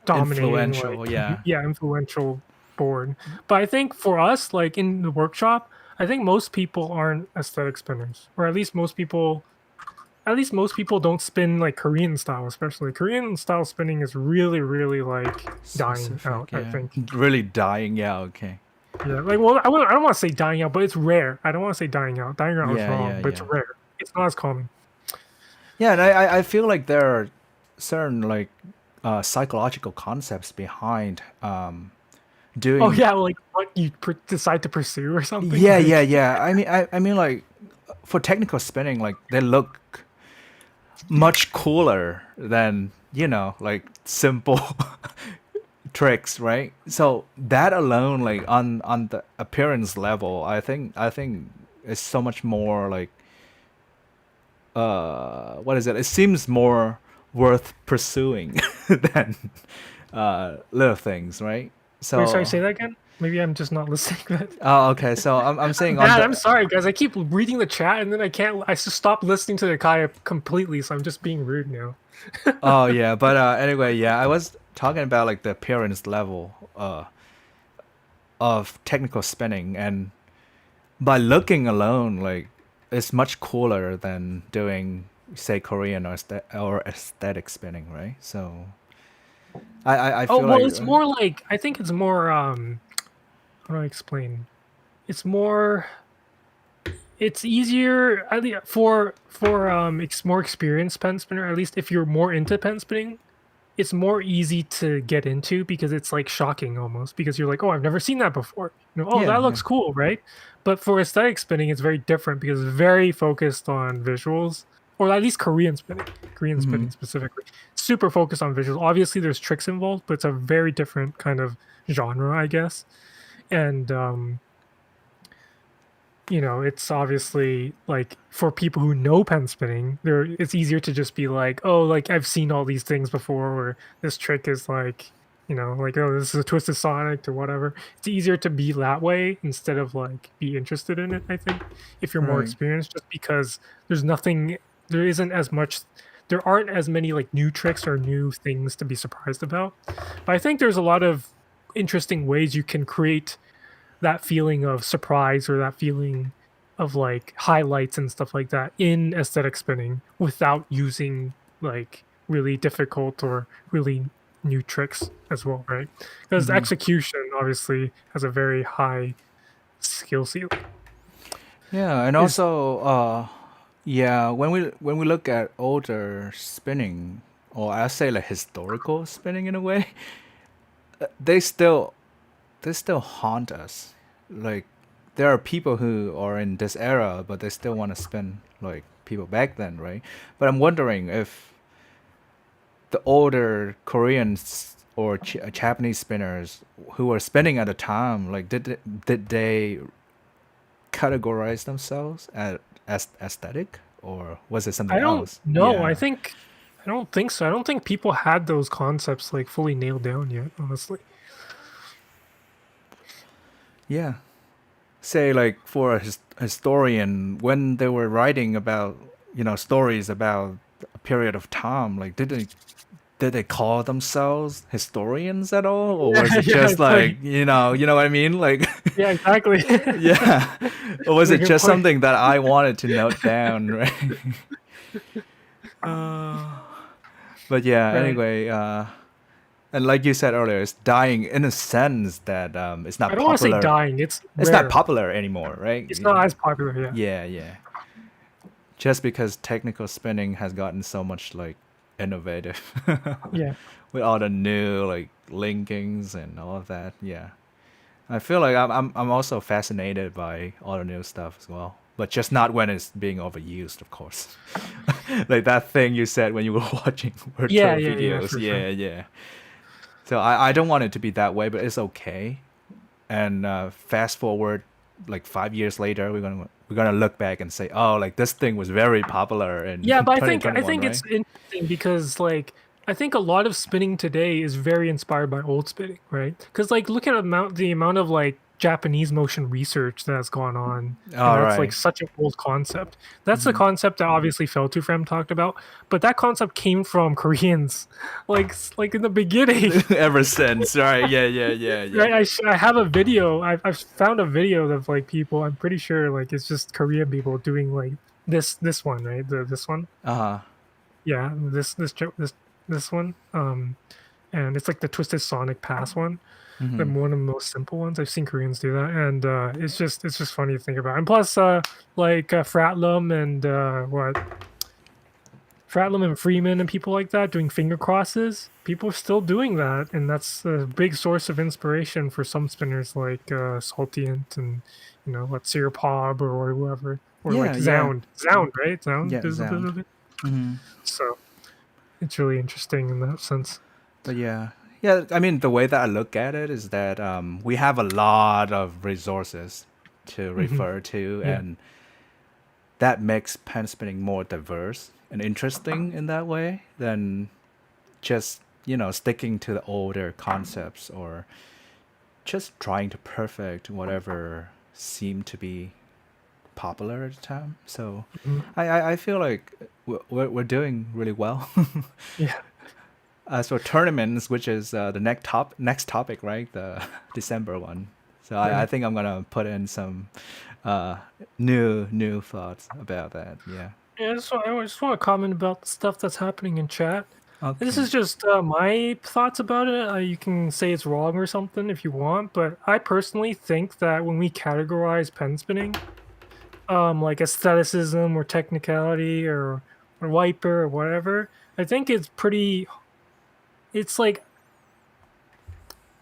A: dominating, like
B: Influential, yeah.
A: yeah, influential board. But I think for us, like in the workshop, I think most people aren't aesthetic spinners, or at least most people don't spin like Korean style, especially Korean style spinning is really, really like dying out,
B: Specific,
A: I
B: yeah.
A: think.
B: Really dying, yeah, okay.
A: Yeah, like, well, I don't want to say dying out, but it's rare. I don't want to say dying out. Dying out is
B: Yeah,
A: wrong,
B: yeah,
A: but it's
B: yeah.
A: rare. It's not as common.
B: Yeah, and I feel like there are certain like psychological concepts behind
A: Oh
B: doing.
A: yeah, like what you decide to pursue or something.
B: Yeah, yeah,
A: Like,
B: yeah. I mean, like for technical spinning, like they look much cooler than like simple tricks, right? So that alone, like on the appearance level, I think it's so much more like what is it? It seems more worth pursuing than little things, right?
A: wait, sorry,
B: So
A: say that again. Maybe I'm just not listening.
B: oh, okay. So I'm
A: I'm
B: saying on
A: bad. I'm
B: the
A: sorry, guys. I keep reading the chat and then I can't. I just stopped listening to the Akai completely, so I'm just being rude now.
B: oh yeah, but anyway, yeah, I was talking about like the appearance level. of technical spinning, and by looking alone, like it's much cooler than doing say Korean or aesthetic spinning, right? So I
A: Oh,
B: feel
A: well,
B: like
A: it's more like I think it's more how do I explain? It's more it's easier for more experienced pen spinner, at least if you're more into pen spinning, it's more easy to get into because it's like shocking almost because you're like, oh, I've never seen that before. Oh,
B: yeah,
A: that
B: yeah.
A: looks cool, right? But for aesthetic spinning, it's very different because it's very focused on visuals, or at least Korean
B: Hmm.
A: spinning specifically. Super focused on visuals. Obviously, there's tricks involved, but it's a very different kind of genre, I guess. And it's obviously like for people who know pen spinning, it's easier to just be like, oh, like I've seen all these things before, or this trick is like, like, oh, this is a twisted sonic or whatever. It's easier to be that way instead of like be interested in it, I think, if you're more
B: Right.
A: experienced, just because there's nothing, there isn't as much, there aren't as many like new tricks or new things to be surprised about. But I think there's a lot of interesting ways you can create that feeling of surprise or that feeling of like highlights and stuff like that in aesthetic spinning without using like really difficult or really new tricks as well, right? Because
B: Hmm.
A: execution obviously has a very high skill ceiling.
B: Yeah, and
A: Is
B: also, yeah, when we look at older spinning, or I say like historical spinning in a way, they still they still haunt us. Like there are people who are in this era, but they still want to spin like people back then, right? But I'm wondering if the older Koreans or Japanese spinners who were spinning at the time, like did they categorize themselves as aesthetic, or was it something
A: I don't
B: else?
A: know.
B: Yeah,
A: I don't think so. I don't think people had those concepts like fully nailed down yet, honestly.
B: yeah. Say like for a historian, when they were writing about stories about a period of time, like did they call themselves historians at all, or
A: Yeah,
B: was it
A: yeah,
B: just
A: it's like
B: like you know what I mean, like
A: yeah, exactly.
B: yeah, or was
A: That's a
B: it
A: good
B: just
A: point.
B: something that I wanted to note down, right? uh, but yeah,
A: Right.
B: anyway, and like you said earlier, it's dying in a sense that it's
A: I
B: not
A: don't want to say
B: popular.
A: dying. It's
B: It's not
A: rare.
B: popular anymore, right?
A: It's not as popular yet.
B: Yeah, yeah. Just because technical spinning has gotten so much like innovative
A: Yeah.
B: with all the new like linkings and all of that. Yeah, I feel like I'm also fascinated by all the new stuff as well, but just not when it's being overused, of course. Like that thing you said when you were watching
A: Yeah,
B: virtual
A: yeah, yeah,
B: videos.
A: for sure.
B: Yeah, yeah. So I don't want it to be that way, but it's okay. And fast forward like 5 years later, we're gonna look back and say, oh, like this thing was very popular in
A: Yeah, but I
B: 2021,
A: think
B: right?
A: it's interesting because like I think a lot of spinning today is very inspired by old spinning, right? Because like look at the amount of like Japanese motion research that's gone on, and
B: All
A: that's like
B: right.
A: such an old concept. That's the
B: Mm-hmm.
A: concept that obviously Fell to Frem talked about, but that concept came from Koreans, like in the beginning.
B: Ever since, right? Yeah, yeah, yeah, yeah.
A: Right, I have a video. I've found a video of like people. I'm pretty sure like it's just Korean people doing like this one, right? This one.
B: Uh huh.
A: Yeah, this one. And it's like the Twisted Sonic Pass one. Like
B: Mm-hmm.
A: one of the most simple ones. I've seen Koreans do that, and it's just funny to think about. And plus, like Fratlum and Fratlum and Freeman and people like that doing finger crosses. People are still doing that, and that's a big source of inspiration for some spinners like Saltient and what Sirpop or whoever, or like
B: Yeah, yeah,
A: Zound, right? Zound
B: yeah.
A: does a bit
B: Sound.
A: of it.
B: Mm-hmm.
A: So it's really interesting in that sense.
B: But yeah, yeah. I mean, the way that I look at it is that we have a lot of resources to
A: Hmm.
B: refer to,
A: Yeah.
B: and that makes pen spinning more diverse and interesting in that way than just sticking to the older concepts, or just trying to perfect whatever seemed to be popular at the time. So
A: Mhm.
B: I feel like we're doing really well.
A: Yeah.
B: As for tournaments, which is the next topic, right? The December one. So I think I'm gonna put in some uh, new thoughts about that. Yeah.
A: Yeah, I just want to comment about the stuff that's happening in chat. This
B: Okay.
A: is just my thoughts about it. You can say it's wrong or something if you want, but I personally think that when we categorize pen spinning, like aestheticism or technicality or wiper or whatever, I think it's pretty. It's like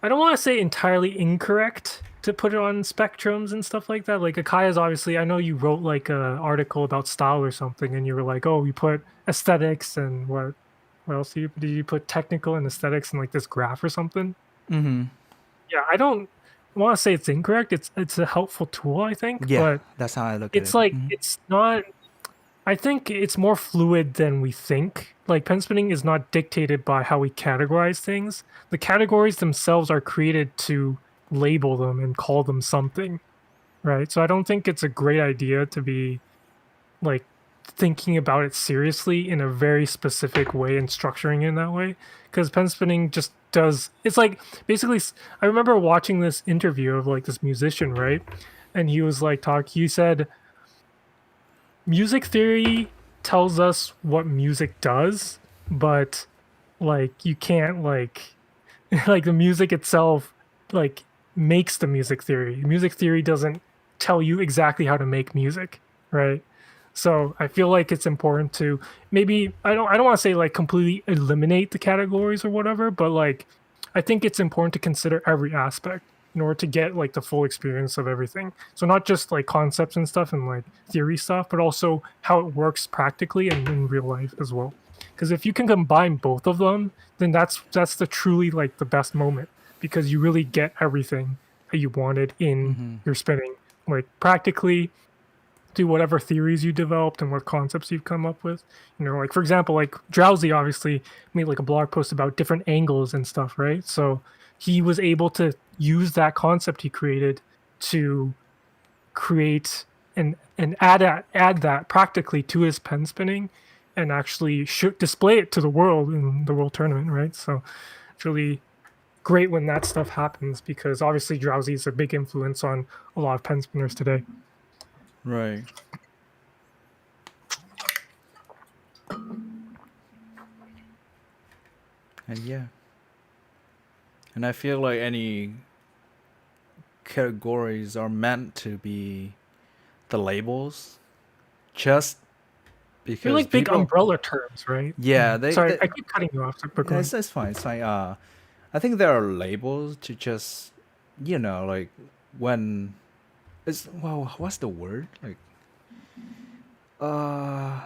A: I don't want to say entirely incorrect to put it on spectrums and stuff like that. Like Akai is obviously, I know you wrote like a article about style or something, and you were like, oh, we put aesthetics and what else did you put technical and aesthetics in like this graph or something?
B: Mm-hmm.
A: Yeah, I don't want to say it's incorrect. It's a helpful tool, I think,
B: Yeah,
A: but
B: that's how I look at
A: it's
B: it.
A: like
B: Mhm.
A: it's not. I think it's more fluid than we think. Like pen spinning is not dictated by how we categorize things. The categories themselves are created to label them and call them something, right? So I don't think it's a great idea to be like thinking about it seriously in a very specific way and structuring it in that way because pen spinning just does it's like basically I remember watching this interview of like this musician, right? And he was like he said music theory tells us what music does, but like you can't like like the music itself like makes the music theory. Music theory doesn't tell you exactly how to make music, right? So I feel like it's important to maybe I don't want to say like completely eliminate the categories or whatever, but like I think it's important to consider every aspect in order to get like the full experience of everything. So not just like concepts and stuff and like theory stuff, but also how it works practically and in real life as well. Because if you can combine both of them, then that's the truly like the best moment because you really get everything that you wanted in
B: Mm-hmm.
A: your spinning, like practically do whatever theories you developed and what concepts you've come up with. You know, like for example, like Drowsy obviously made like a blog post about different angles and stuff, right? So he was able to use that concept he created to create and add that practically to his pen spinning and actually should display it to the world in the world tournament, right? So it's really great when that stuff happens because obviously Drowsy is a big influence on a lot of pen spinners today.
B: Right. And yeah, and I feel like any categories are meant to be the labels, just
A: They're
B: because
A: like big
B: people.
A: umbrella terms, right?
B: Yeah,
A: Sorry, I keep cutting you off, but go
B: yeah,
A: ahead.
B: it's fine. It's fine. I think there are labels to just, like when it's well, what's the word? Like, uh,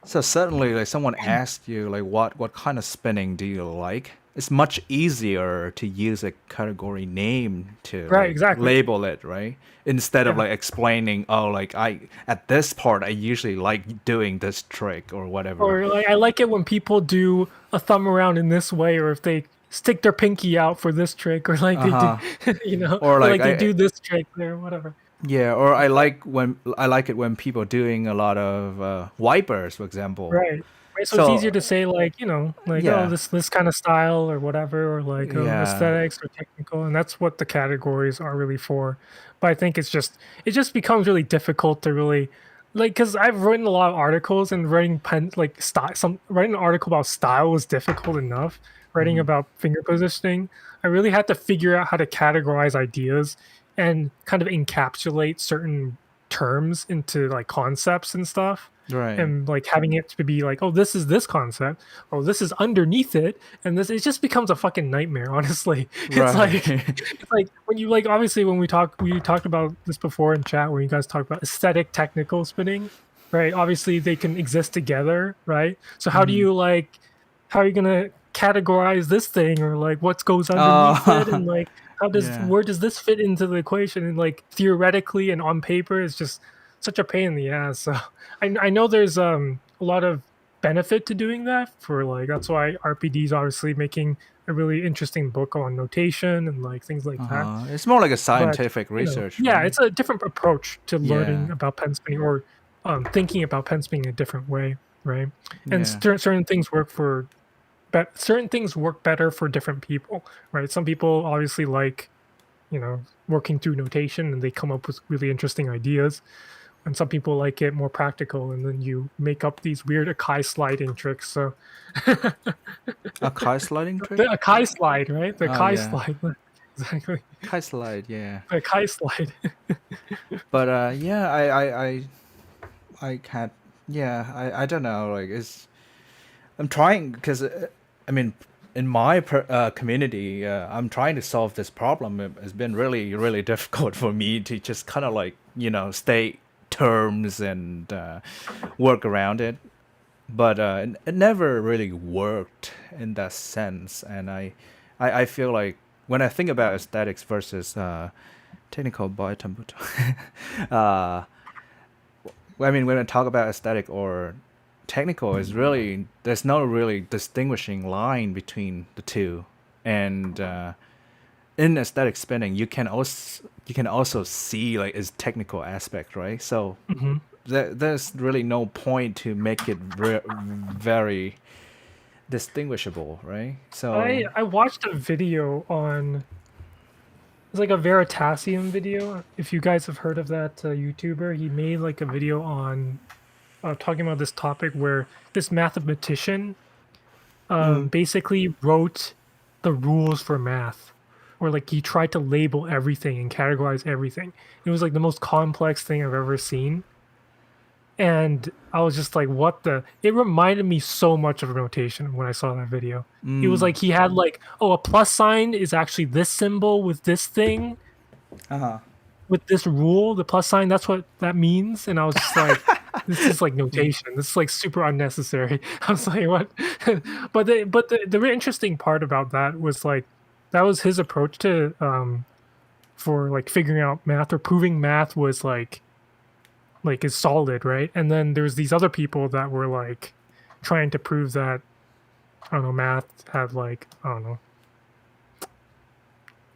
B: so suddenly, like someone asks you, like, what kind of spinning do you like? It's much easier to use a category name to
A: Right,
B: like
A: exactly.
B: label it, right? Instead of
A: Yeah.
B: like explaining, oh, like I at this part I usually like doing this trick or whatever.
A: Or like I like it when people do a thumb around in this way, or if they stick their pinky out for this trick, or like
B: Uh
A: they do,
B: huh. Or
A: or
B: like
A: like they do this trick or whatever.
B: yeah, or I like it when people doing a lot of wipers, for example.
A: Right. Right. So it's easier
B: So
A: to say like, like, oh,
B: yeah,
A: this kind of style or whatever, or like, oh,
B: yeah,
A: aesthetics or technical, and that's what the categories are really for. But I think it just becomes really difficult to really like because I've written a lot of articles and writing pen like style some writing an article about style was difficult enough. Writing
B: hmm,
A: about finger positioning, I really had to figure out how to categorize ideas and kind of encapsulate certain terms into like concepts and stuff
B: right,
A: and like having it to be like, oh, this is this concept, oh, this is underneath it, and this it just becomes a fucking nightmare. Honestly,
B: right,
A: it's like when you like obviously when we talked about this before in chat where you guys talked about aesthetic technical spinning, right? Obviously they can exist together, right? So
B: hmm.
A: how are you gonna categorize this thing or like what goes underneath it
B: Oh,
A: and like how does
B: yeah,
A: where does this fit into the equation and like theoretically and on paper it's just such a pain in the ass. So I know there's a lot of benefit to doing that for like that's why RPD is obviously making a really interesting book on notation and like things like that.
B: it's more like a
A: But
B: scientific research,
A: yeah,
B: right?
A: it's a different approach to
B: Yeah,
A: learning about pen spinning or thinking about pen spinning a different way, right? And
B: yeah,
A: certain things work for but certain things work better for different people, right? Some people obviously like working through notation and they come up with really interesting ideas. And some people like it more practical, and then you make up these weird Akai sliding tricks. So
B: A car sliding trick?
A: the Akai slide, right? The
B: Oh
A: Akai
B: yeah,
A: slide. Exactly.
B: car slide. Yeah,
A: The Akai slide.
B: but yeah, I can't. Yeah, I don't know. Like I'm trying because I mean, in my community, I'm trying to solve this problem. It's been really, really difficult for me to just kind of like state terms and work around it. But it never really worked in that sense. And I feel like when I think about aesthetics versus technical biotambuto, uh, I mean, when I talk about aesthetic or technical, is really there's no really distinguishing line between the two, and in aesthetic spinning, you can also see like its technical aspect, right? So
A: Hmm.
B: there's really no point to make it very distinguishable, right? So
A: I watched a video on it's like a Veritasium video. If you guys have heard of that YouTuber, he made like a video on talking about this topic where this mathematician basically wrote the rules for math, or like he tried to label everything and categorize everything. It was like the most complex thing I've ever seen. And I was just like, what the? It reminded me so much of notation when I saw that video. It was like he had like, oh, a plus sign is actually this symbol with this thing,
B: uh-huh.
A: with this rule. The plus sign, that's what that means. And I was just like, this is like notation. This is like super unnecessary. I was like, what? But the really interesting part about that was like, that was his approach to for like figuring out math or proving math was like is solid, right? And then there's these other people that were like trying to prove that I don't know, math had like I don't know,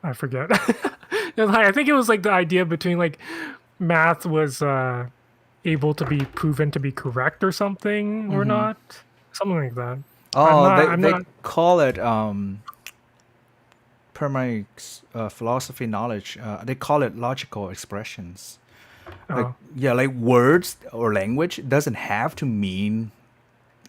A: I forget. And, like, I think it was like the idea between like math was able to be proven to be correct or something or not, something like that. I'm
B: Oh,
A: not.
B: they
A: I'm
B: they
A: not.
B: call it per my philosophy knowledge, they call it logical expressions. Like
A: Oh,
B: yeah, like words or language doesn't have to mean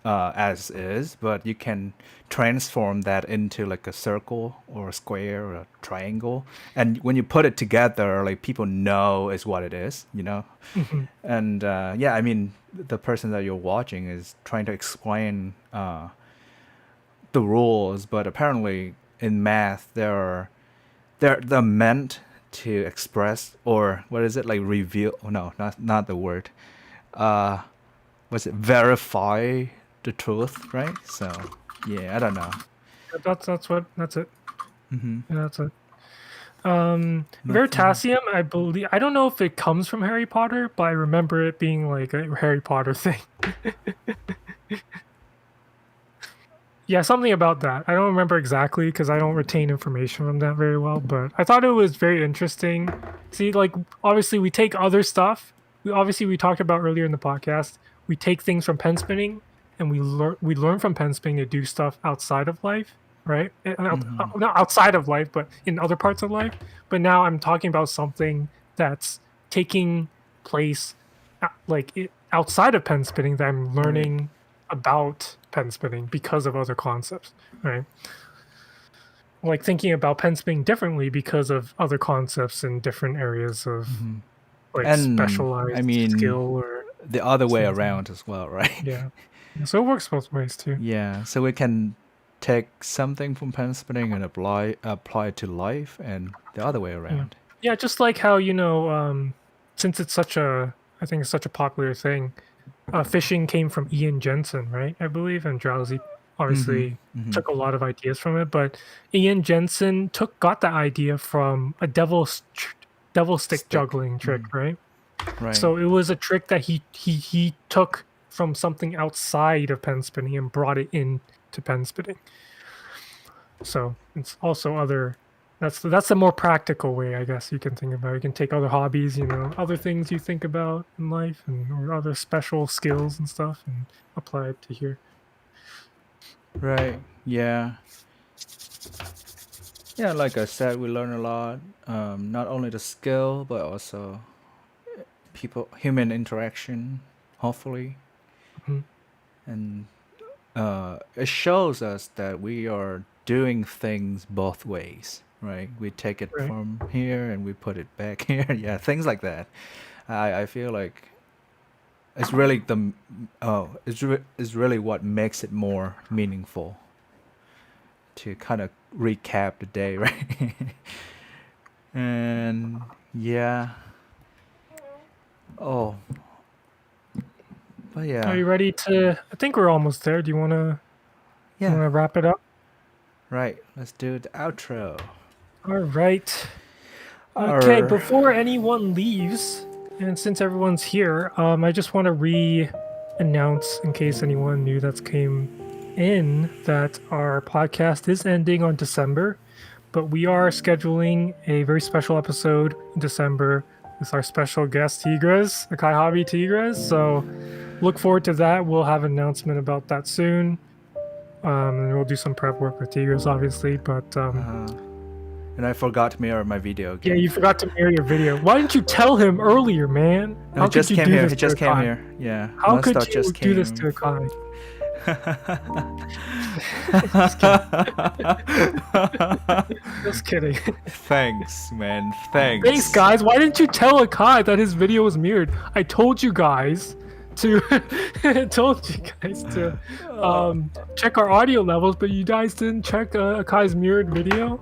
B: as is, but you can transform that into like a circle or a square or a triangle, and when you put it together, like people know is what it is.
A: mhm.
B: And yeah, I mean, the person that you're watching is trying to explain the rules, but apparently in math they're meant to express, or what is it, like reveal, oh, no, not the word, uh was it verify the truth, right? So yeah, I don't know.
A: That's it.
B: Hmm.
A: Yeah, that's it.
B: Nothing.
A: Veritasium, I believe. I don't know if it comes from Harry Potter, but I remember it being like a Harry Potter thing. Yeah, something about that. I don't remember exactly because I don't retain information from that very well, but I thought it was very interesting. See, like obviously we take other stuff. We talked about earlier in the podcast. We take things from pen spinning, and we learn from pen spinning to do stuff outside of life, right? Not outside of life, but in other parts of life. But now I'm talking about something that's taking place outside of pen spinning that I'm
B: Right.
A: learning about pen spinning because of other concepts, right? Like thinking about pen spinning differently because of other concepts in different areas of like
B: And I
A: specialized
B: mean,
A: skill or
B: the other way
A: something.
B: around as well, right?
A: Yeah. So it works both ways too.
B: Yeah, so we can take something from pen spinning and apply it to life, and the other way
A: Yeah.
B: around.
A: Yeah, just like how, since it's such a, I think it's such a popular thing, fishing came from Ian Jensen, right? I believe, and Drowsy obviously took a lot of ideas from it, but Ian Jensen got the idea from a devil stick
B: Stick.
A: juggling trick, right?
B: Right.
A: So it was a trick that he took from something outside of pen spinning and brought it in to pen spinning. So it's also other. That's the more practical way, I guess you can think about. You can take other hobbies, other things you think about in life, and or other special skills and stuff, and apply it to here.
B: Right. Yeah. Yeah, like I said, we learn a lot. not only the skill but also human interaction, hopefully.
A: Mhm.
B: And it shows us that we are doing things both ways, right? We take it
A: Right.
B: from here and we put it back here. Yeah, things like that. I feel like it's really it's really what makes it more meaningful to kind of recap the day, right? And yeah. Oh, but
A: Are
B: yeah,
A: you ready to? I think we're almost there. Do you wanna
B: yeah,
A: wrap it up?
B: right. Let's do the outro.
A: All right. Okay.
B: Or
A: Before anyone leaves, and since everyone's here, I just want to announce in case anyone new that's came in that our podcast is ending on December, but we are scheduling a very special episode in December with our special guest Tigres, Akai Hobby Tigres. So look forward to that. We'll have an announcement about that soon. And we'll do some prep work with Tigres, obviously. But
B: and I forgot to mirror my video
A: yeah,
B: again.
A: you forgot to mirror your video. Why didn't you tell him earlier, man?
B: No,
A: How
B: he just
A: could you
B: came
A: do
B: here.
A: this
B: He
A: to
B: just came
A: Akai?
B: here. Yeah.
A: How could
B: Mustard
A: you
B: just
A: do this
B: came.
A: to Akai? Just kidding.
B: Thanks, man. Thanks.
A: Thanks, guys. Why didn't you tell Akai that his video was mirrored? I told you guys to check our audio levels, but you guys didn't check Akai's mirrored video.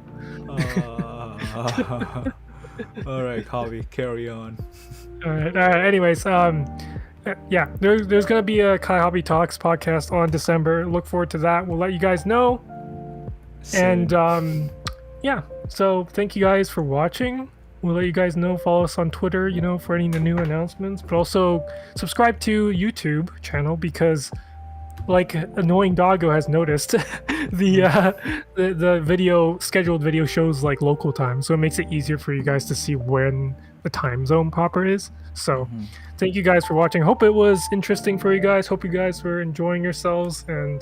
B: All right, Hobby, carry on.
A: All right. Anyways, yeah, there's gonna be a Kai Hobby Talks podcast on December. Look forward to that. We'll let you guys know.
B: Soon.
A: And yeah, so thank you guys for watching. We'll let you guys know. Follow us on Twitter, for any new announcements. But also subscribe to YouTube channel because, like Annoying Doggo has noticed, the scheduled video shows like local time, so it makes it easier for you guys to see when the time zone proper is. So thank you guys for watching. Hope it was interesting for you guys. Hope you guys were enjoying yourselves, and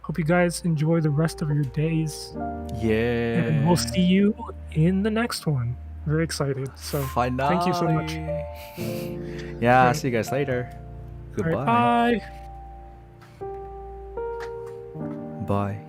A: hope you guys enjoy the rest of your days.
B: Yeah.
A: And we'll see you in the next one. Very excited. So thank you so much.
B: Yeah,
A: Right.
B: see you guys later.
A: All
B: Goodbye.
A: right, bye.
B: Bye.